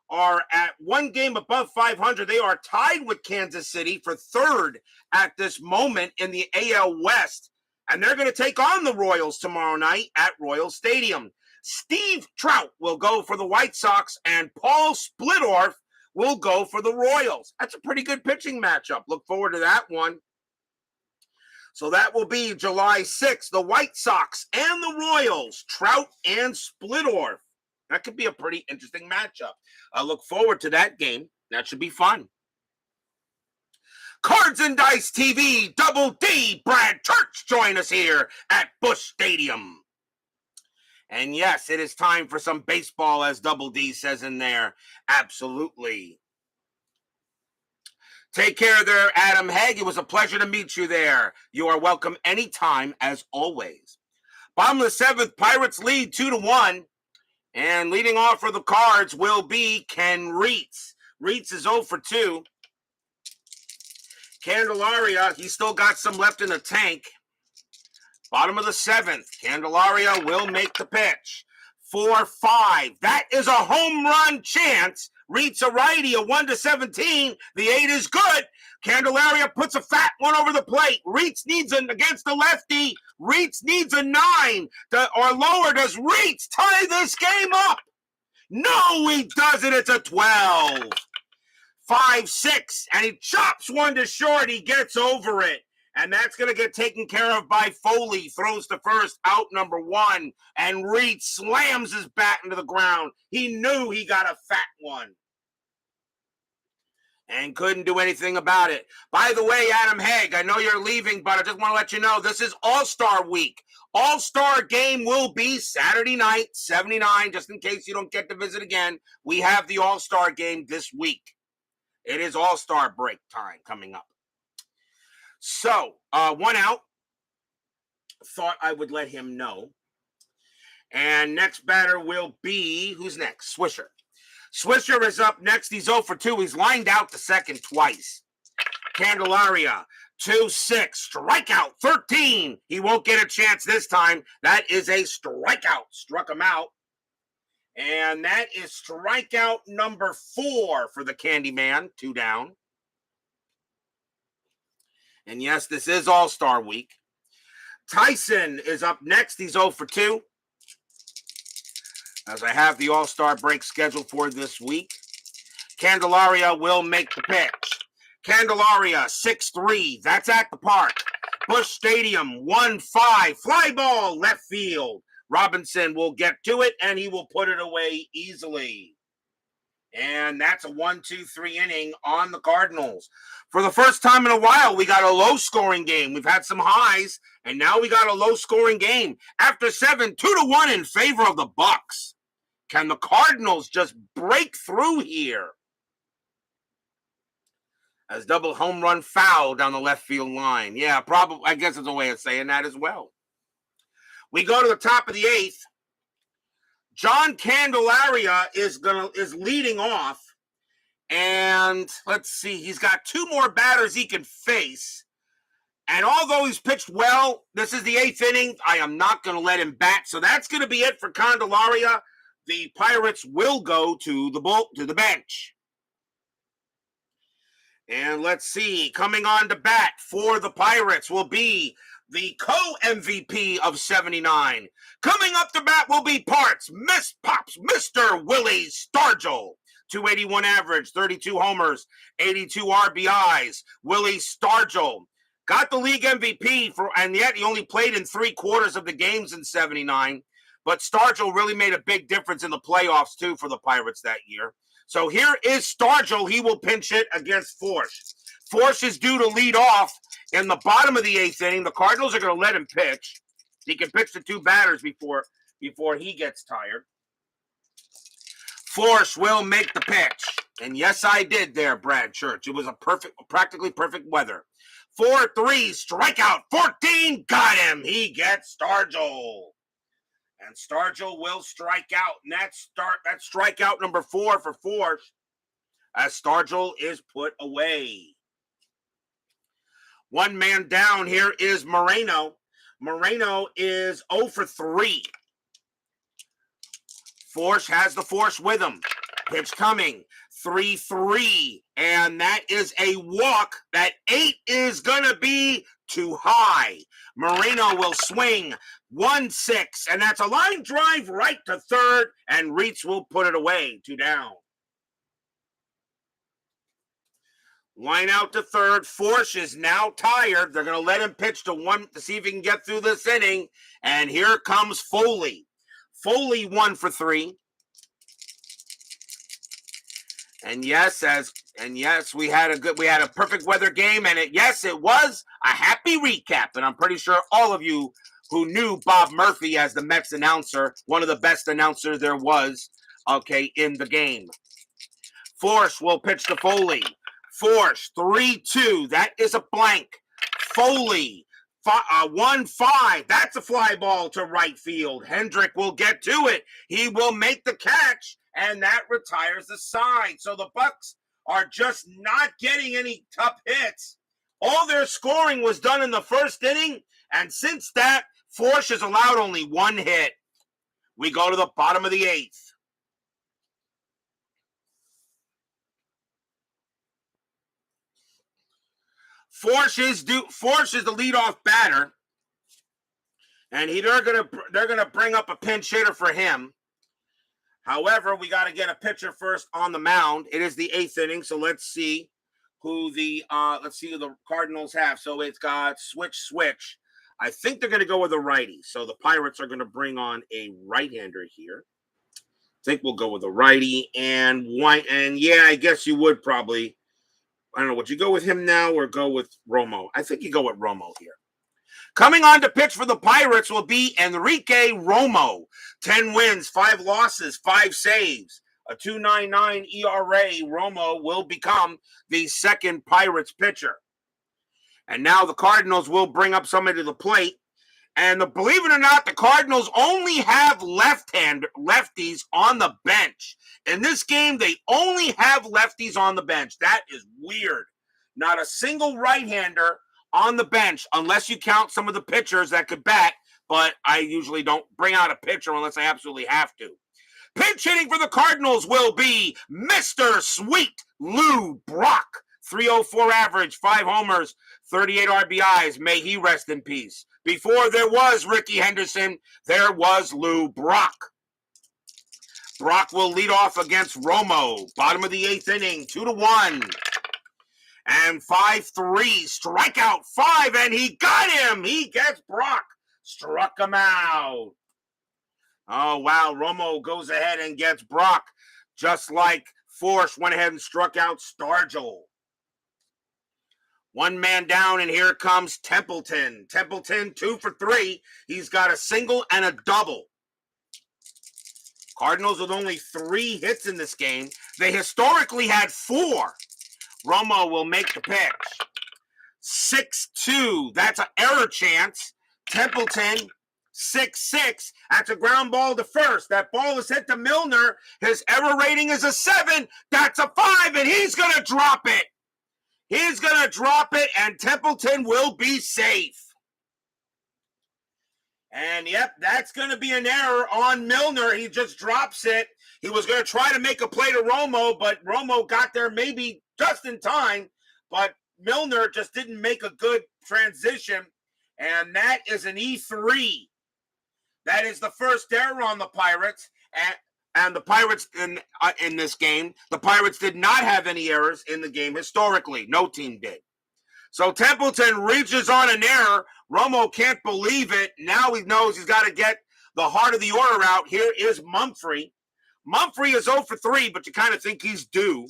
are at one game above 500. They are tied with Kansas City for third at this moment in the AL West. And they're going to take on the Royals tomorrow night at Royals Stadium. Steve Trout will go for the White Sox, and Paul Splittorff will go for the Royals. That's a pretty good pitching matchup. Look forward to that one. So that will be July 6th, the White Sox and the Royals, Trout and Splittorff. That could be a pretty interesting matchup. I look forward to that game. That should be fun. Cards and Dice TV, Double D, Brad Church join us here at Busch Stadium. And yes, it is time for some baseball, as Double D says in there. Absolutely. Take care there, Adam Haig. It was a pleasure to meet you there. You are welcome anytime, as always. Bottom of the seventh, Pirates lead 2-1. And leading off for the Cards will be Ken Reitz. Reitz is 0 for 2. Candelaria, he's still got some left in the tank. Bottom of the seventh, Candelaria will make the pitch. 4-5. That is a home run chance. Reitz a righty, a 1-17. The 8 is good. Candelaria puts a fat one over the plate. Reitz needs an against the lefty. Reitz needs a 9 or lower. Does Reitz tie this game up? No, he doesn't. It's a 12. 5-6, and he chops one to short. He gets over it, and that's going to get taken care of by Foley. Throws to first, out number 1, and Reitz slams his bat into the ground. He knew he got a fat one and couldn't do anything about it. By the way, Adam Haig, I know you're leaving, but I just want to let you know this is All-Star Week. All-Star game will be Saturday night, 79, just in case you don't get to visit again. We have the All-Star game this week. It is All-Star break time coming up. So, 1 out. Thought I would let him know. And next batter will be, who's next? Swisher. Swisher is up next. He's 0 for 2. He's lined out to second twice. Candelaria, 2-6. Strikeout, 13. He won't get a chance this time. That is a strikeout. Struck him out. And that is strikeout number 4 for the Candyman. 2 down. And yes, this is All-Star Week. Tyson is up next. He's 0 for 2. As I have the All-Star break scheduled for this week. Candelaria will make the pitch. Candelaria, 6-3. That's at the park. Busch Stadium, 1-5. Fly ball, left field. Robinson will get to it, and he will put it away easily. And that's a 1-2-3 inning on the Cardinals. For the first time in a while, we got a low-scoring game. We've had some highs, and now we got a low-scoring game. After 7, 2-1 in favor of the Bucks. Can the Cardinals just break through here? As double home run foul down the left field line. Yeah, probably. I guess it's a way of saying that as well. We go to the top of the 8th. John Candelaria is leading off. And let's see, he's got 2 more batters he can face. And although he's pitched well, this is the 8th inning. I am not going to let him bat. So that's going to be it for Candelaria. The Pirates will go to the bench. And let's see, coming on to bat for the Pirates will be the co-MVP of 79. Coming up to bat will be Pops, Mr. Willie Stargell. 281 average, 32 homers, 82 RBIs. Willie Stargell got the league MVP, and yet he only played in 3/4 of the games in 79. But Stargell really made a big difference in the playoffs, too, for the Pirates that year. So here is Stargell. He will pinch hit against Forsch. Forsch is due to lead off in the bottom of the 8th inning. The Cardinals are going to let him pitch. He can pitch to 2 batters before he gets tired. Forsch will make the pitch. And yes, I did there, Brad Church. It was practically perfect weather. 4-3, strikeout, 14, got him. He gets Stargell. And Stargell will strike out. And that's strikeout number 4 for Forsch, as Stargell is put away. One man down. Here is Moreno. Moreno is 0 for 3. Forsch has the force with him. Pitch coming. 3-3. And that is a walk. That 8 is going to be too high. Moreno will swing. 1-6. And that's a line drive right to third. And Reitz will put it away. 2 down. Line out to third. Forsch is now tired. They're going to let him pitch to 1 to see if he can get through this inning. And here comes Foley. Foley 1 for 3. And yes, we had a perfect weather game, and it was a happy recap. And I'm pretty sure all of you who knew Bob Mumphrey as the Mets announcer, one of the best announcers there was, in the game. Forsch will pitch to Foley. Forsch 3-2. That is a blank. Foley 1-5. That's a fly ball to right field. Hendrick will get to it. He will make the catch, and that retires the side. So the Bucks are just not getting any tough hits. All their scoring was done in the first inning, and since that, Forsch has allowed only 1 hit. We go to the bottom of the 8th. Forsch is the leadoff batter, and they're gonna bring up a pinch hitter for him. However, we got to get a pitcher first on the mound. It is the 8th inning, so let's see who the Cardinals have. So it's got switch. I think they're going to go with a righty. So the Pirates are going to bring on a right-hander here. I think we'll go with a righty and White. And yeah, I guess you would probably. I don't know. Would you go with him now or go with Romo? I think you go with Romo here. Coming on to pitch for the Pirates will be Enrique Romo. 10 wins, 5 losses, 5 saves, a 2.99 ERA. Romo will become the second Pirates pitcher. And now the Cardinals will bring up somebody to the plate. And believe it or not, the Cardinals only have lefties on the bench. In this game, they only have lefties on the bench. That is weird. Not a single right-hander on the bench, unless you count some of the pitchers that could bat, but I usually don't bring out a pitcher unless I absolutely have to. Pinch hitting for the Cardinals will be Mr. Sweet Lou Brock. 304 average, 5 homers, 38 RBIs. May he rest in peace. Before there was Ricky Henderson, there was Lou Brock. Brock will lead off against Romo. Bottom of the 8th inning, 2-1. And 5-3, strikeout 5, and he got him. He gets Brock. Struck him out. Oh, wow. Romo goes ahead and gets Brock, just like Forsch went ahead and struck out Stargell. 1 man down, and here comes Templeton. Templeton, 2 for 3. He's got a single and a double. Cardinals with only 3 hits in this game. They historically had 4. Romo will make the pitch. 6-2. That's an error chance. Templeton, 6-6. That's a ground ball to first. That ball is hit to Milner. His error rating is a 7. That's a 5, and he's going to drop it. He's going to drop it, and Templeton will be safe. And, yep, that's going to be an error on Milner. He just drops it. He was going to try to make a play to Romo, but Romo got there maybe just in time. But Milner just didn't make a good transition, and that is an E3. That is the first error on the Pirates. And the Pirates in this game, the Pirates did not have any errors in the game historically. No team did. So Templeton reaches on an error. Romo can't believe it. Now he knows he's got to get the heart of the order out. Here is Mumphrey. Mumphrey is 0 for 3, but you kind of think he's due.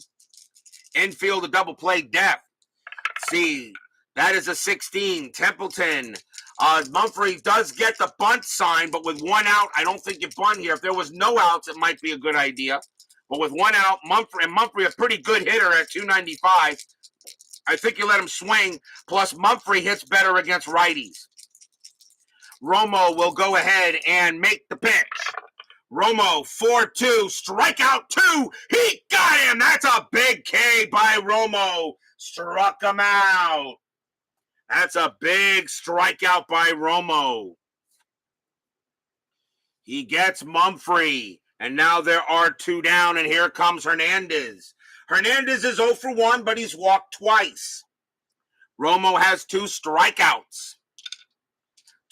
Infield, a double play depth. See, that is a 16. Templeton. Mumphrey does get the bunt sign, but with 1 out, I don't think you bunt here. If there was no outs, it might be a good idea. But with 1 out, Mumphrey a pretty good hitter at 295. I think you let him swing. Plus, Mumphrey hits better against righties. Romo will go ahead and make the pitch. Romo, 4-2, strikeout 2. He got him. That's a big K by Romo. Struck him out. That's a big strikeout by Romo. He gets Mumphrey, and now there are 2 down, and here comes Hernandez. Hernandez is 0 for 1, but he's walked twice. Romo has 2 strikeouts.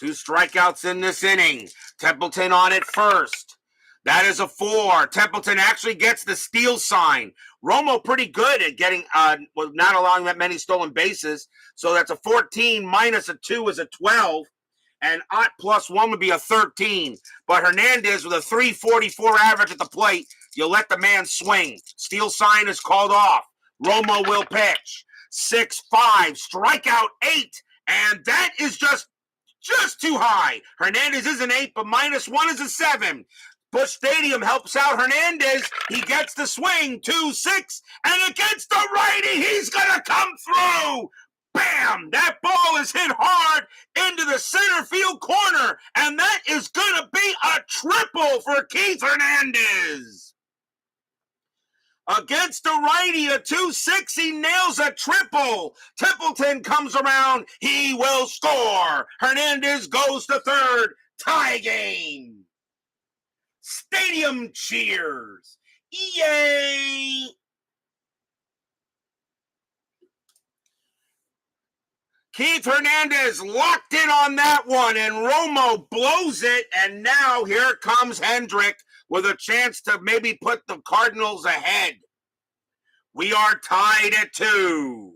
2 strikeouts in this inning. Templeton on it first. That is a 4. Templeton actually gets the steal sign. Romo pretty good at getting, not allowing that many stolen bases. So that's a 14 minus a 2 is a 12. And Ott plus 1 would be a 13. But Hernandez with a 344 average at the plate, you let the man swing. Steal sign is called off. Romo will pitch. 6-5, strikeout 8. And that is just too high. Hernandez is an 8, but minus 1 is a 7. Busch Stadium helps out Hernandez. He gets the swing, 2-6, and against the righty, he's going to come through. Bam! That ball is hit hard into the center field corner, and that is going to be a triple for Keith Hernandez. Against the righty, a 2-6, he nails a triple. Templeton comes around, he will score. Hernandez goes to third, tie game. Stadium cheers. Yay! Keith Hernandez locked in on that one, and Romo blows it, and now here comes Hendrick with a chance to maybe put the Cardinals ahead. We are tied at 2.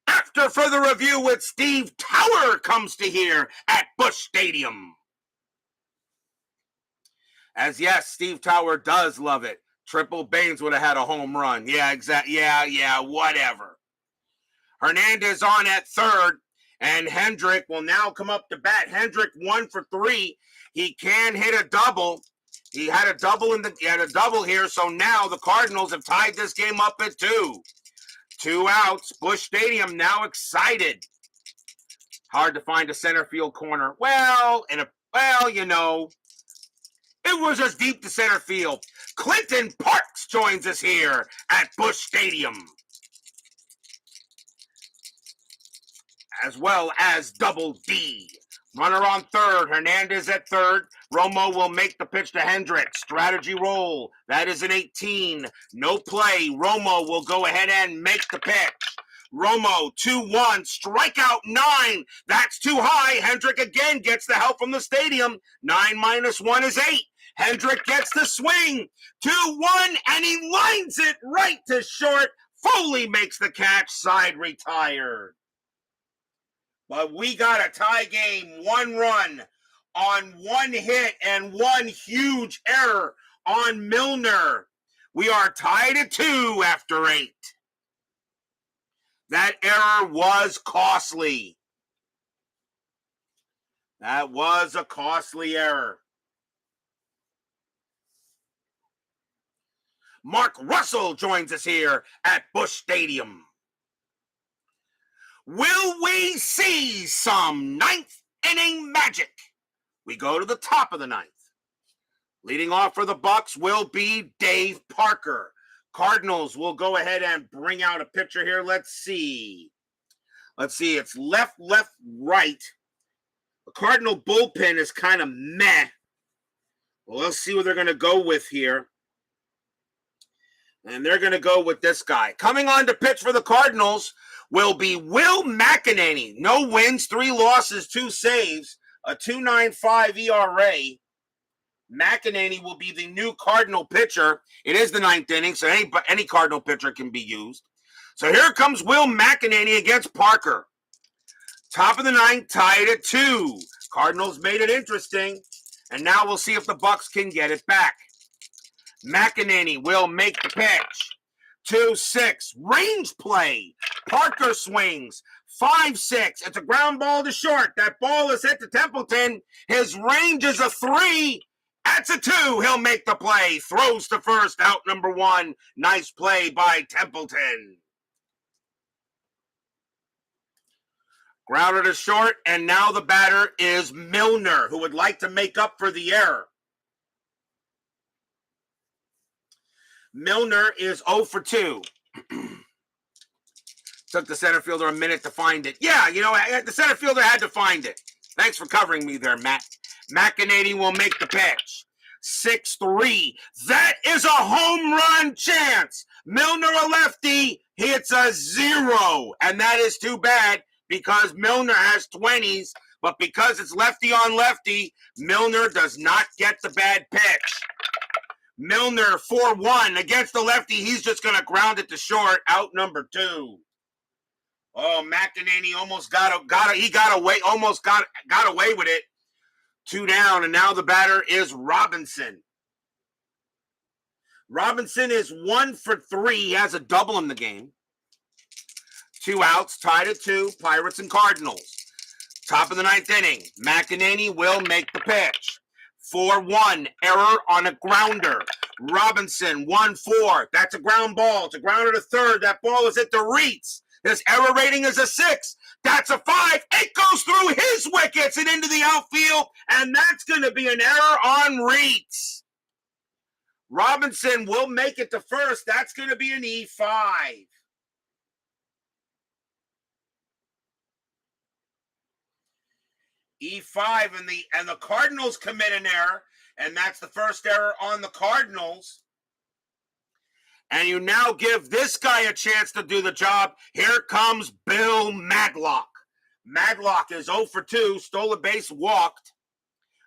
After further review with Steve Tower comes to here at Busch Stadium. As yes, Steve Tower does love it. Triple Baines would have had a home run. Yeah, exactly. Yeah, whatever. Hernandez on at third, and Hendrick will now come up to bat. Hendrick 1 for 3. He can hit a double. He had a double here, so now the Cardinals have tied this game up at 2. 2 outs. Busch Stadium now excited. Hard to find a center field corner. Well, you know, it was as deep to center field. Clinton Parks joins us here at Busch Stadium, as well as Double D. Runner on third, Hernandez at third. Romo will make the pitch to Hendrick. Strategy roll. That is an 18. No play. Romo will go ahead and make the pitch. Romo, 2-1, strikeout 9. That's too high. Hendrick again gets the help from the stadium. 9 minus 1 is 8. Hendrick gets the swing. 2-1, and he lines it right to short. Foley makes the catch. Side retired. But we got a tie game, 1 run on 1 hit and 1 huge error on Milner. We are tied at 2 after 8. That error was costly. That was a costly error. Mark Russell joins us here at Busch Stadium. Will we see some 9th inning magic? We go to the top of the 9th. Leading off for the Bucks will be Dave Parker. Cardinals will go ahead and bring out a pitcher here. Let's see. It's left, right. The Cardinal bullpen is kind of meh. Well, let's see what they're going to go with here. And they're going to go with this guy. Coming on to pitch for the Cardinals will be Will McEnany. No wins, 3 losses, 2 saves, a 2.95 ERA. McEnany will be the new Cardinal pitcher. It is the 9th inning, so any Cardinal pitcher can be used. So here comes Will McEnany against Parker. Top of the 9th, tied at 2. Cardinals made it interesting, and now we'll see if the Bucks can get it back. McEnany will make the pitch. 2-6, range play. Parker swings. 5-6, it's a ground ball to short. That ball is hit to Templeton. His range is a 3. That's a 2. He'll make the play. Throws to first, out number 1. Nice play by Templeton. Grounder to short, and now the batter is Milner, who would like to make up for the error. Milner is 0 for 2. Took the center fielder a minute to find it. Yeah, the center fielder had to find it. Thanks for covering me there, Matt. McEnany will make the pitch. 6-3. That is a home run chance. Milner, a lefty, hits a 0. And that is too bad because Milner has 20s. But because it's lefty on lefty, Milner does not get the bad pitch. Milner 4-1 against the lefty. He's just going to ground it to short. Out number 2. Oh, McEnany almost got away with it. 2 down, and now the batter is Robinson. Robinson is 1 for 3. He has a double in the game. 2 outs, tied at 2, Pirates and Cardinals. Top of the 9th inning. McEnany will make the pitch. 4-1, error on a grounder. Robinson, 1-4. That's a ground ball. It's a grounder to third. That ball is at the Reeds. His error rating is a 6. That's a 5. It goes through his wickets and into the outfield, and that's going to be an error on Reeds. Robinson will make it to first. That's going to be an E5. E5, and the Cardinals commit an error, and that's the first error on the Cardinals. And you now give this guy a chance to do the job. Here comes Bill Madlock. Madlock is 0 for 2, stole a base, walked.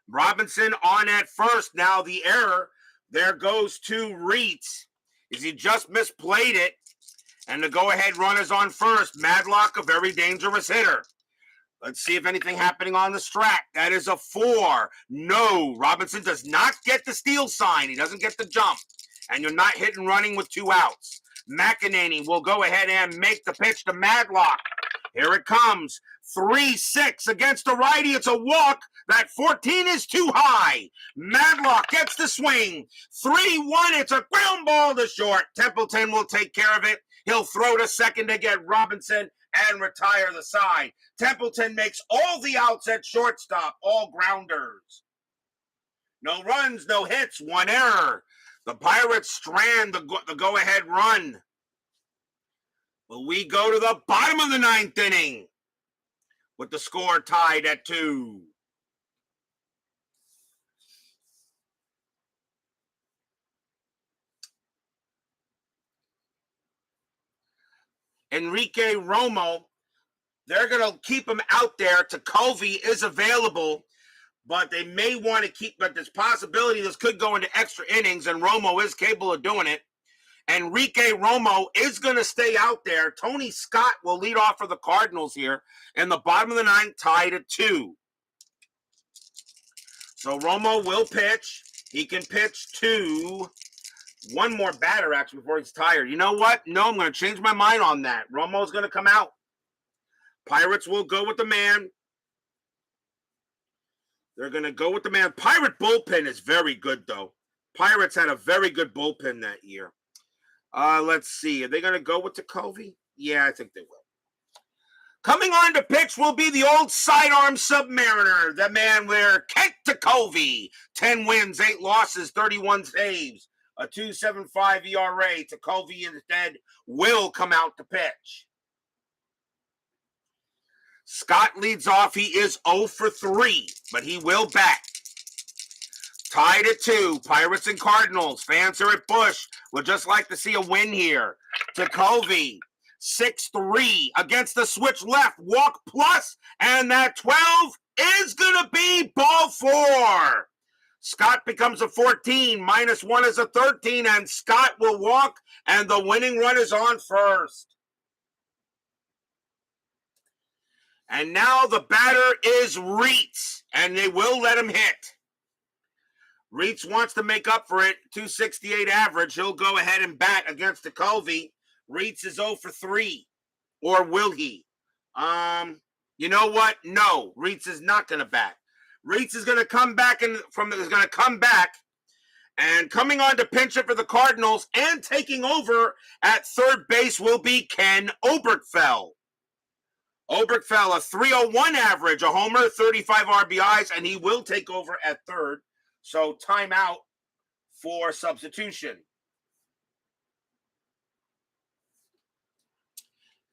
Robinson on at first. Now the error, there goes to Reeds. He just misplayed it, and the go-ahead run is on first. Madlock, a very dangerous hitter. Let's see if anything happening on the strat. That is a 4. No, Robinson does not get the steal sign. He doesn't get the jump. And you're not hit and running with 2 outs. McEnany will go ahead and make the pitch to Madlock. Here it comes. 3-6 against the righty. It's a walk. That 14 is too high. Madlock gets the swing. 3-1. It's a ground ball to short. Templeton will take care of it. He'll throw to second to get Robinson and retire the side. Templeton makes all the outs at shortstop. All grounders. No runs, no hits, 1 error. The Pirates strand the go-ahead run. Will we go to the bottom of the 9th inning with the score tied at 2? Enrique Romo, they're going to keep him out there. Tovey is available. But they may want to keep, but there's possibility this could go into extra innings, and Romo is capable of doing it. Enrique Romo is going to stay out there. Tony Scott will lead off for the Cardinals here in the bottom of the 9th, tied at 2. So Romo will pitch. He can pitch to one more batter, actually, before he's tired. You know what? No, I'm going to change my mind on that. Romo's going to come out. Pirates will go with the man. They're going to go with the man. Pirate bullpen is very good, though. Pirates had a very good bullpen that year. Let's see. Are they going to go with Tovey? Yeah, I think they will. Coming on to pitch will be the old sidearm submariner, the man where Kent Tovey. 10 wins, 8 losses, 31 saves, a 2.75 ERA. Tovey instead will come out to pitch. Scott leads off. He is 0 for 3, but he will bat. Tied at 2, Pirates and Cardinals. Fans are at Busch. Would just like to see a win here. Tovey, 6-3 against the switch left. Walk plus, and that 12 is going to be ball 4. Scott becomes a 14. -1 is a 13, and Scott will walk, and the winning run is on first. And now the batter is Reeds, and they will let him hit. Reeds wants to make up for it, 268 average. He'll go ahead and bat against Tovey. Reeds is 0 for 3, or will he? You know what? No, Reeds is not going to bat. Reeds is going to come back and coming on to pinch it for the Cardinals and taking over at third base will be Ken Oberkfell. Oberkfell, a 301 average, a homer, 35 RBIs, and he will take over at third. So timeout for substitution.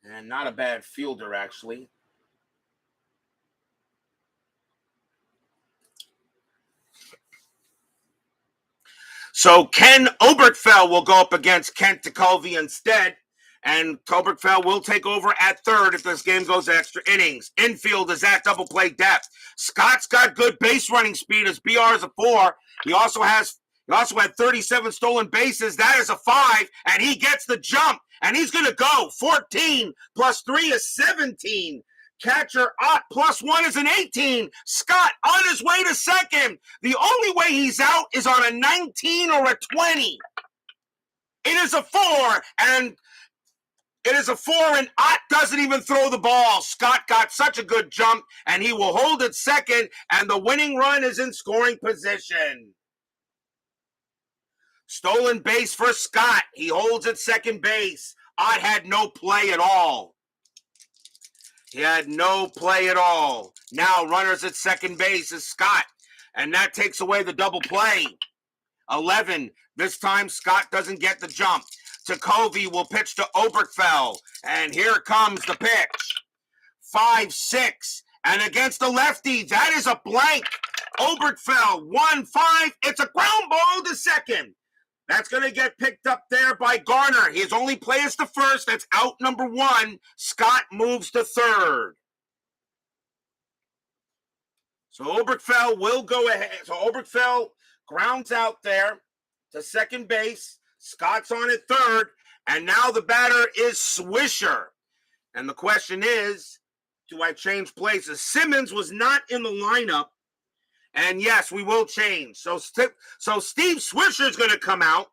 And not a bad fielder, actually. So Ken Oberkfell will go up against Kent Tekulve instead. And Oberkfell will take over at third if this game goes extra innings. Infield is at double play depth. Scott's got good base running speed. His BR is a 4. He also had 37 stolen bases. That is a 5, and he gets the jump. And he's going to go 14 plus 3 is 17. Catcher Ott plus 1 is an 18. Scott on his way to second. The only way he's out is on a 19 or a 20. It is a 4, and Ott doesn't even throw the ball. Scott got such a good jump, and he will hold it second, and the winning run is in scoring position. Stolen base for Scott. He holds at second base. Ott had no play at all. He had no play at all. Now runners at second base is Scott, and that takes away the double play. 11. This time Scott doesn't get the jump. Tekulve will pitch to Oberkfell, and here comes the pitch. 5-6, and against the lefty, that is a blank. Oberkfell, 1-5. It's a ground ball to second. That's going to get picked up there by Garner. His only play is to first. That's out number 1. Scott moves to third. So Oberkfell will go ahead. So Oberkfell grounds out there to second base. Scott's on at third. And now the batter is Swisher. And the question is, do I change places? Simmons was not in the lineup. And yes, we will change. So Steve Swisher is going to come out.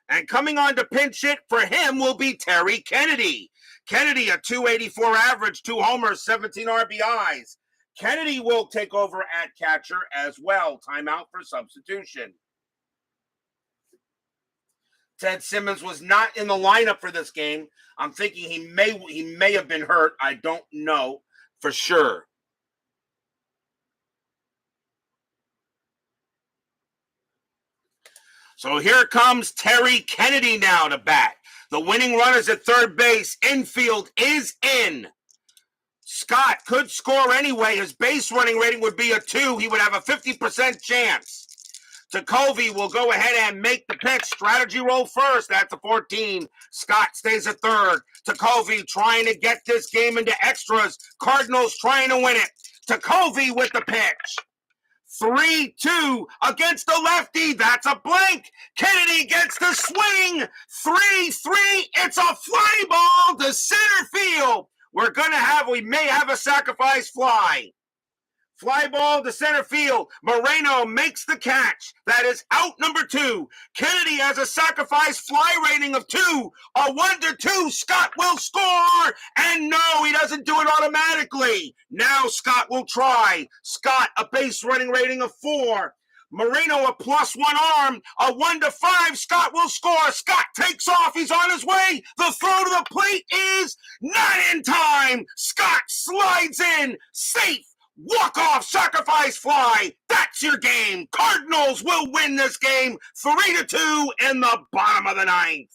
And coming on to pinch hit for him will be Terry Kennedy. Kennedy, a 284 average, 2 homers, 17 RBIs. Kennedy will take over at catcher as well. Timeout for substitution. Ted Simmons was not in the lineup for this game. I'm thinking he may have been hurt. I don't know for sure. So here comes Terry Kennedy now to bat. The winning runners at third base. Infield is in. Scott could score anyway. His base running rating would be a 2. He would have a 50% chance. Tekulve will go ahead and make the pitch. Strategy roll first. That's a 14. Scott stays at third. Tekulve trying to get this game into extras. Cardinals trying to win it. Tekulve with the pitch. 3-2 against the lefty. That's a blank. Kennedy gets the swing. 3-3. It's a fly ball to center field. We may have a sacrifice fly. Fly ball to center field. Moreno makes the catch. That is out number 2. Kennedy has a sacrifice fly rating of 2. A 1-2. Scott will score. And no, he doesn't do it automatically. Now Scott will try. Scott, a base running rating of 4. Moreno, a +1 arm. A 1-5. Scott will score. Scott takes off. He's on his way. The throw to the plate is not in time. Scott slides in. Safe. Walk-off sacrifice fly. That's your game. Cardinals will win this game 3-2 in the bottom of the 9th.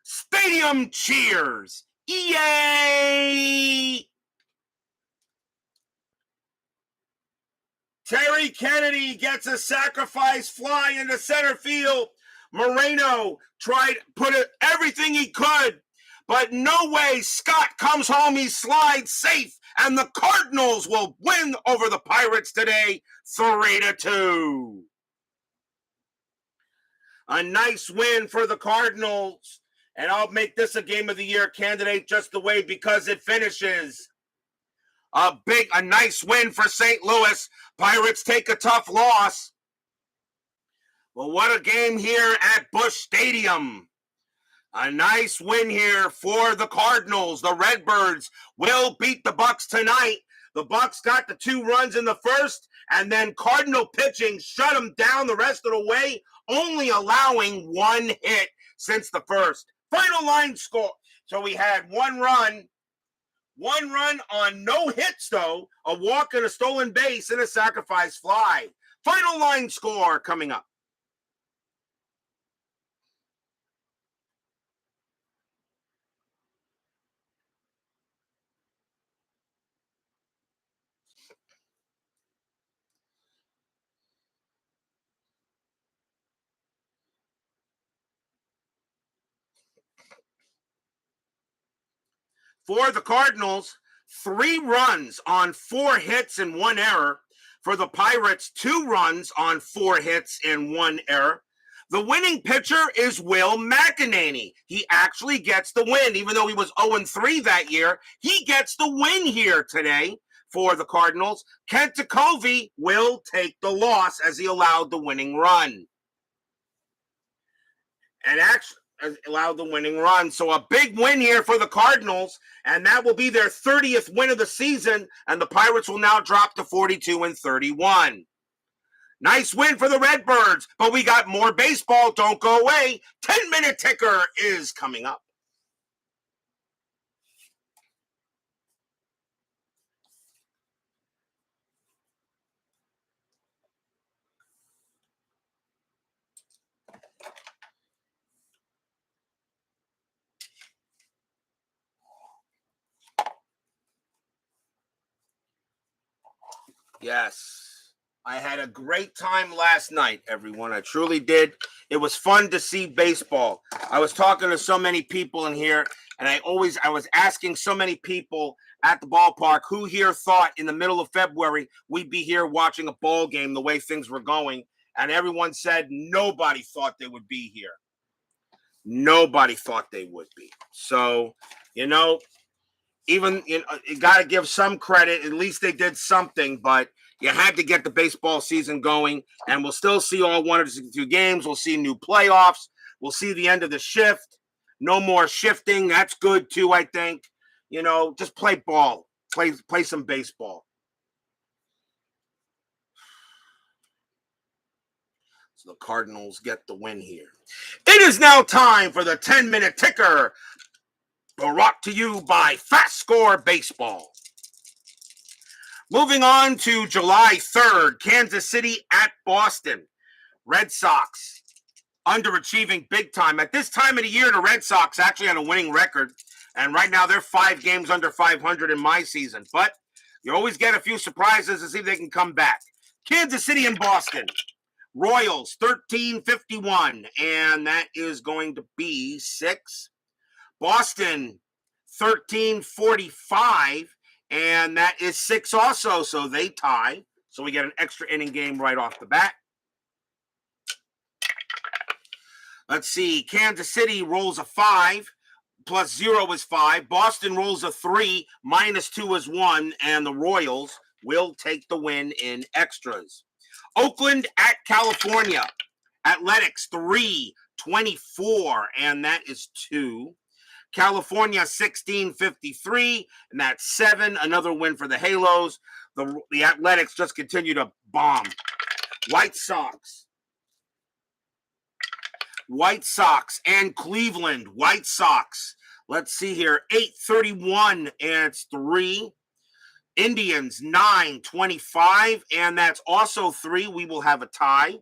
Stadium cheers. Yay! Terry Kennedy gets a sacrifice fly into center field. Moreno tried put everything he could, but no way. Scott comes home. He slides safe. And the Cardinals will win over the Pirates today, 3-2. A nice win for the Cardinals. And I'll make this a Game of the Year candidate just the way because it finishes. A nice win for St. Louis. Pirates take a tough loss. Well, what a game here at Busch Stadium. A nice win here for the Cardinals. The Redbirds will beat the Bucks tonight. The Bucks got the 2 runs in the first, and then Cardinal pitching shut them down the rest of the way, only allowing 1 hit since the first. Final line score. So we had 1 run 1 run on no hits, though. A walk and a stolen base and a sacrifice fly. Final line score coming up. For the Cardinals, 3 runs on 4 hits and 1 error. For the Pirates, 2 runs on 4 hits and 1 error. The winning pitcher is Will McEnany. He actually gets the win. Even though he was 0-3 that year, he gets the win here today for the Cardinals. Kent Tekulve will take the loss as he allowed the winning run. And actually allowed the winning run. So a big win here for the Cardinals, and that will be their 30th win of the season, and the Pirates will now drop to 42-31. Nice win for the Redbirds, but we got more baseball. Don't go away. 10-minute ticker is coming up. Yes, I had a great time last night, everyone. I truly did. It was fun to see baseball. I was talking to so many people in here, and I was asking so many people at the ballpark who here thought in the middle of February we'd be here watching a ball game the way things were going, and everyone said nobody thought they would be here. Nobody thought they would be. So, even you got to give some credit. At least they did something, but you had to get the baseball season going, and we'll still see all 162 games. We'll see new playoffs. We'll see the end of the shift. No more shifting. That's good too, I think. Just play ball. Play some baseball. So the Cardinals get the win here. It is now time for the 10-minute ticker, brought to you by FastScore Baseball. Moving on to July 3rd, Kansas City at Boston. Red Sox underachieving big time. At this time of the year, the Red Sox actually had a winning record, and right now they're 5 games under 500 in my season. But you always get a few surprises to see if they can come back. Kansas City and Boston. Royals 1351, and that is going to be 6. Boston 1345, and that is 6 also, so they tie. So we get an extra inning game right off the bat. Let's see. Kansas City rolls a 5, plus 0 is 5. Boston rolls a 3, minus 2 is 1, and the Royals will take the win in extras. Oakland at California. Athletics 324, and that is 2. California 1653, and that's 7. Another win for the Halos. The Athletics just continue to bomb. White Sox and Cleveland. White Sox. Let's see here. 831, and it's 3. Indians 925, and that's also 3. We will have a tie.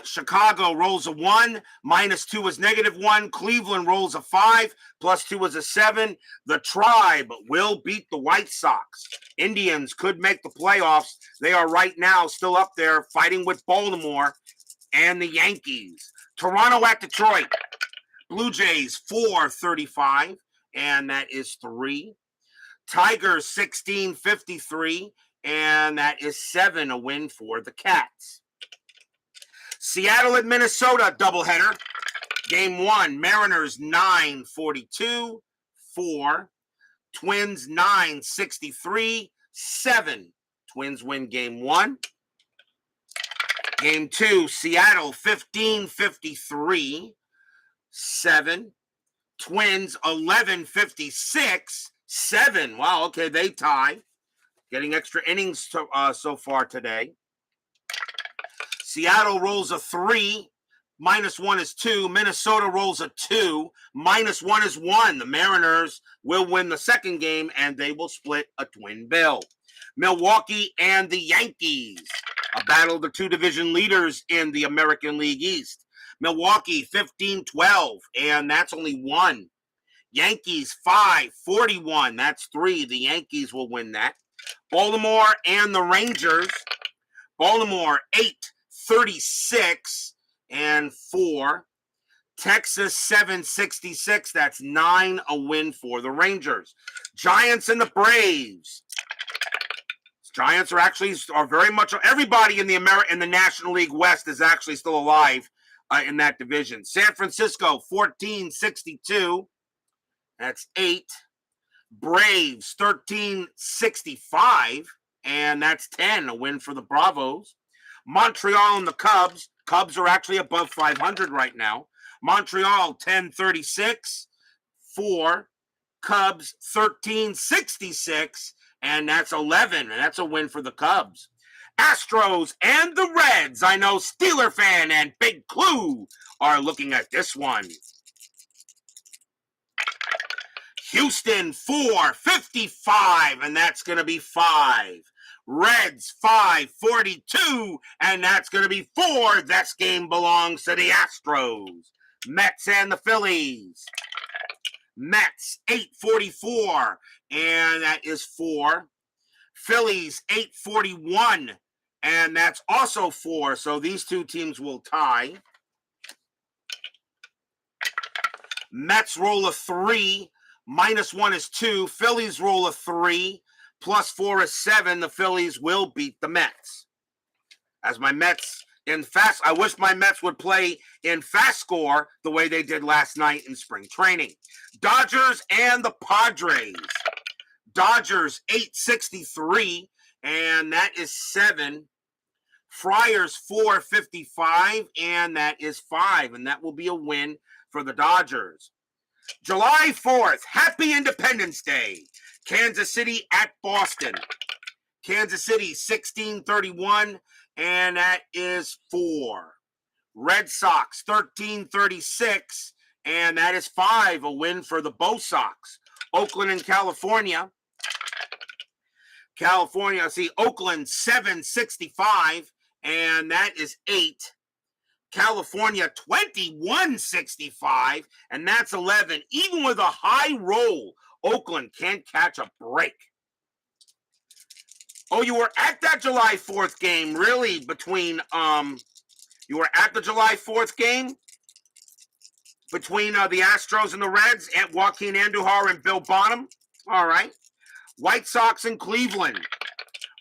Chicago rolls a 1, minus 2 is -1. Cleveland rolls a 5, plus 2 is a 7. The Tribe will beat the White Sox. Indians could make the playoffs. They are right now still up there fighting with Baltimore and the Yankees. Toronto at Detroit. Blue Jays 435, and that is 3. Tigers 1653, and that is 7, a win for the Cats. Seattle at Minnesota doubleheader. Game 1, Mariners 942, 4. Twins 963, 7. Twins win game 1. Game 2, Seattle 1553, 7. Twins 1156, 7. Wow, okay, they tie. Getting extra innings so far today. Seattle rolls a 3, -1 is 2. Minnesota rolls a 2. -1 is 1. The Mariners will win the second game, and they will split a twin bill. Milwaukee and the Yankees, a battle of the two division leaders in the American League East. Milwaukee 15-12, and that's only 1. Yankees 5-41, that's 3. The Yankees will win that. Baltimore and the Rangers. Baltimore 8-36 and 4. Texas 7-66, that's 9, a win for the Rangers. Giants and the Braves. Giants are very much, everybody in the National League West is actually still alive in that division. San Francisco 14-62, that's 8. Braves 13-65, and that's 10, a win for the Bravos. Montreal and the Cubs. Cubs are actually above 500 right now. Montreal 10-36, 4. Cubs 13-66, and that's 11, and that's a win for the Cubs. Astros and the Reds. I know Steeler fan and Big Clue are looking at this one. Houston 4-55, and that's going to be 5. Reds 5-42, and that's going to be 4. This game belongs to the Astros. Mets and the Phillies. Mets 8-44, and that is 4. Phillies 8-41, and that's also 4. So these two teams will tie. Mets roll a 3. -1 is 2. Phillies roll a 3. +4 is 7. The Phillies will beat the Mets. As my Mets I wish my Mets would play in FastScore the way they did last night in spring training. Dodgers and the Padres. Dodgers 8-63, and that is 7. Friars 4-55, and that is 5, and that will be a win for the Dodgers. July 4th, Happy Independence Day. Kansas City at Boston. Kansas City 16-31, and that is 4. Red Sox 13-36, and that is 5, a win for the Bo Sox. Oakland and California. Oakland 7-65, and that is 8. California 21-65, and that's 11. Even with a high roll, Oakland can't catch a break. Oh, you were at that July 4th game, really, you were at the July 4th game between the Astros and the Reds, at Joaquin Andujar and Bill Bonham. All right. White Sox in Cleveland.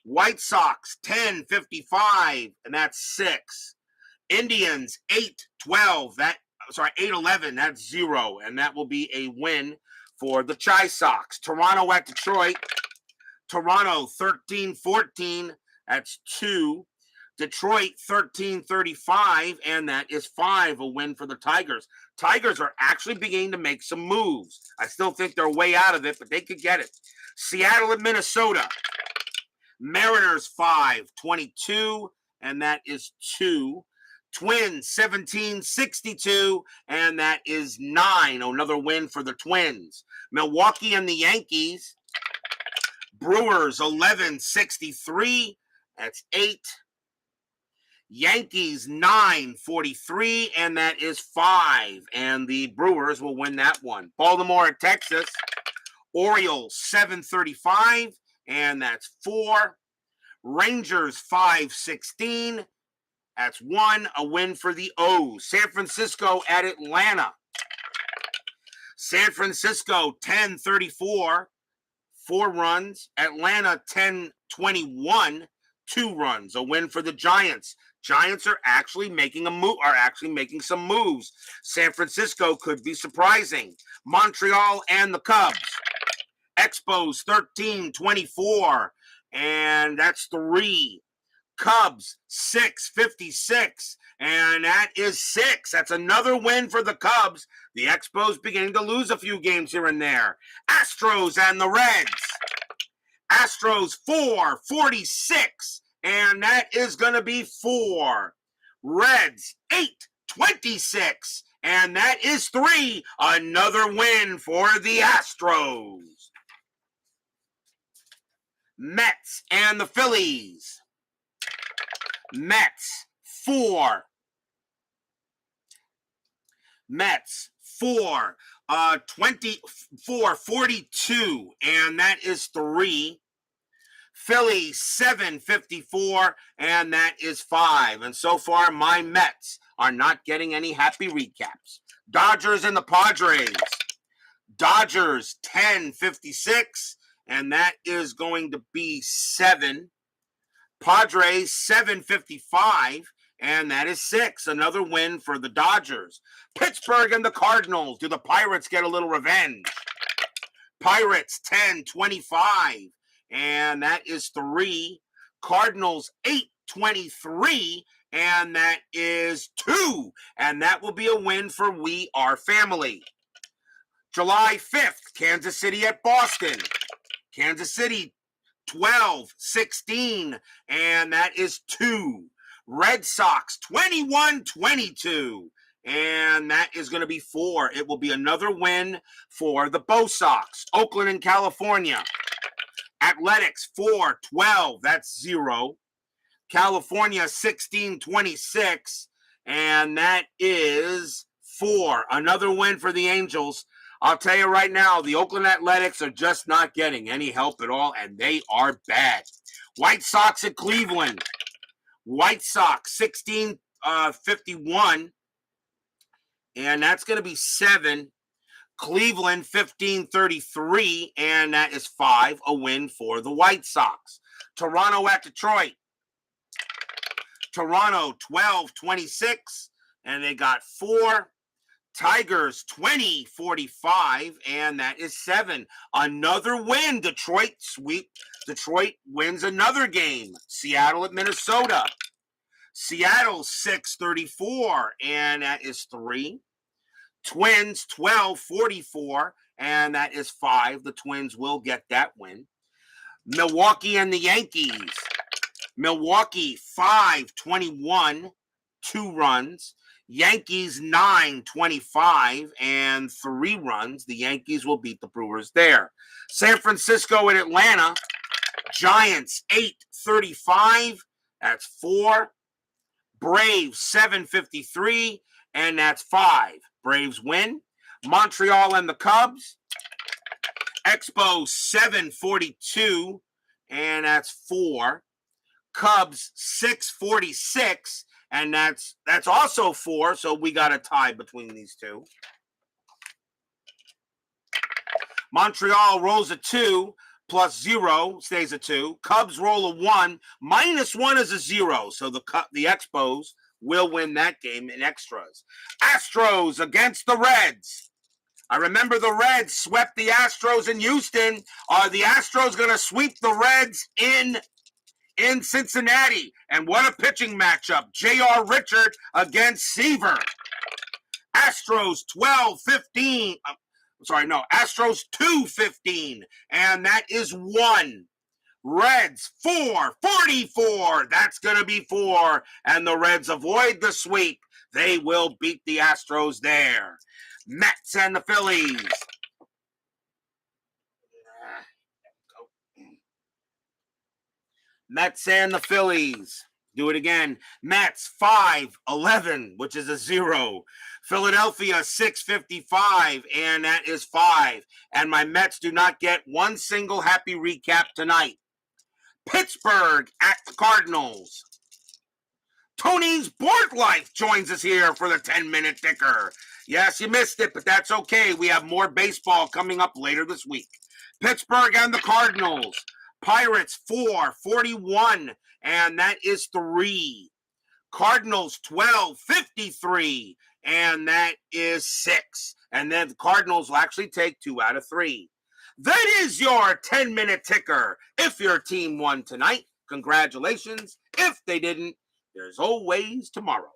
White Sox 10-55, and that's 6. Indians 8-12, 8-11, that's 0, and that will be a win for the Chi Sox. Toronto at Detroit. Toronto 13-14, that's 2. Detroit 13-35, and that is 5, a win for the Tigers. Tigers are actually beginning to make some moves. I still think they're way out of it, but they could get it. Seattle and Minnesota. Mariners 5-22, and that is 2. Twins 17-62, and that is 9. Another win for the Twins. Milwaukee and the Yankees. Brewers 11-63, that's 8. Yankees 9-43, and that is 5. And the Brewers will win that one. Baltimore at Texas. Orioles 7-35, and that's 4. Rangers 5-16. That's 1, a win for the O's. San Francisco at Atlanta. San Francisco 10-34, 4 runs. Atlanta 10-21, 2 runs. A win for the Giants. Giants are actually making some moves. San Francisco could be surprising. Montreal and the Cubs. Expos 13-24, and that's 3. Cubs 6-56, and that is 6. That's another win for the Cubs. The Expos beginning to lose a few games here and there. Astros and the Reds. Astros 4-46, and that is going to be 4. Reds 26. And that is 3. Another win for the Astros. Mets and the Phillies. Mets 4. Mets 4. 24-42, and that is 3. Phillies 7-54, and that is 5. And so far, my Mets are not getting any happy recaps. Dodgers and the Padres. Dodgers 10-56, and that is going to be 7. Padres 7-55, and that is 6. Another win for the Dodgers. Pittsburgh and the Cardinals. Do the Pirates get a little revenge? Pirates 10-25, and that is 3. Cardinals 8-23, and that is 2. And that will be a win for We Are Family. July 5th, Kansas City at Boston. Kansas City 12-16, and that is 2. Red Sox 21-22, and that is going to be 4. It will be another win for the Bo Sox. Oakland and California. Athletics 4-12, that's 0. California 16-26, and that is 4. Another win for the Angels. I'll tell you right now, the Oakland Athletics are just not getting any help at all, and they are bad. White Sox at Cleveland. White Sox 16-51, and that's going to be 7. Cleveland 15-33, and that is 5. A win for the White Sox. Toronto at Detroit. Toronto 12-26, and they got 4. Tigers 20-45, and that is 7. Another win. Detroit sweep. Detroit wins another game. Seattle at Minnesota. Seattle 6-34, and that is 3. Twins 12-44, and that is 5. The Twins will get that win. Milwaukee and the Yankees. Milwaukee 5-21, 2 runs. Yankees 9-25 and 3 runs. The Yankees will beat the Brewers there. San Francisco and Atlanta. Giants 8-35. That's 4. Braves 7-53, and that's 5. Braves win. Montreal and the Cubs. Expos 7-42, and that's 4. Cubs 6-46. And that's also 4, so we got a tie between these two. Montreal rolls a 2, plus 0 stays a 2. Cubs roll a 1, minus 1 is a 0. So the Expos will win that game in extras. Astros against the Reds. I remember the Reds swept the Astros in Houston. Are the Astros going to sweep the Reds in Cincinnati? And what a pitching matchup. J.R. Richard against Seaver. Astros 12-15. Astros 2-15. And that is 1. Reds 4-44. That's going to be 4. And the Reds avoid the sweep. They will beat the Astros there. Mets and the Phillies. Mets and the Phillies. Do it again. Mets 5-11, which is a 0. Philadelphia 6-55, and that is 5. And my Mets do not get one single happy recap tonight. Pittsburgh at the Cardinals. Tony's Board Life joins us here for the 10-minute ticker. Yes, you missed it, but that's okay. We have more baseball coming up later this week. Pittsburgh and the Cardinals. Pirates 4-41, and that is 3. Cardinals 12-53, and that is 6. And then the Cardinals will actually take 2 out of 3. That is your 10-minute ticker. If your team won tonight, congratulations. If they didn't, there's always tomorrow.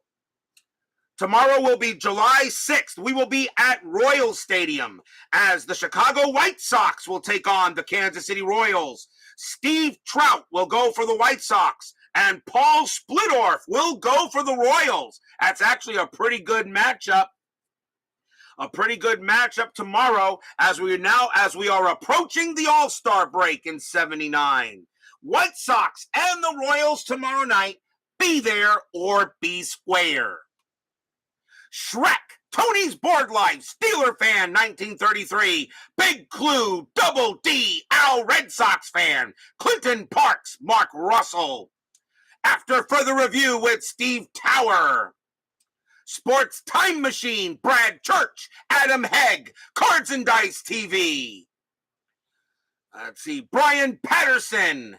Tomorrow will be July 6th. We will be at Royal Stadium as the Chicago White Sox will take on the Kansas City Royals. Steve Trout will go for the White Sox, And Paul Splittorff will go for the Royals. That's actually a pretty good matchup. A pretty good matchup tomorrow as we are approaching the All-Star break in 79. White Sox and the Royals tomorrow night. Be there or be square. Shrek, Tony's Board Life, Steeler fan, 1933. Big Clue, Double D, Al Red Sox fan. Clinton Parks, Mark Russell. After Further Review with Steve Tower. Sports Time Machine, Brad Church, Adam Hegg, Cards and Dice TV. Let's see, Brian Patterson.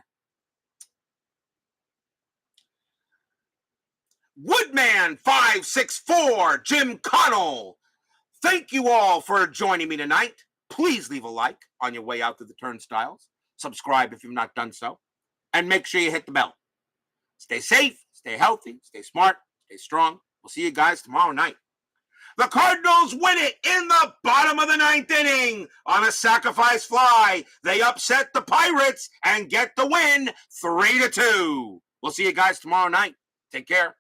Woodman 564, Jim Connell. Thank you all for joining me tonight. Please leave a like on your way out to the turnstiles. Subscribe if you've not done so. And make sure you hit the bell. Stay safe, stay healthy, stay smart, stay strong. We'll see you guys tomorrow night. The Cardinals win it in the bottom of the ninth inning on a sacrifice fly. They upset the Pirates and get the win 3-2. We'll see you guys tomorrow night. Take care.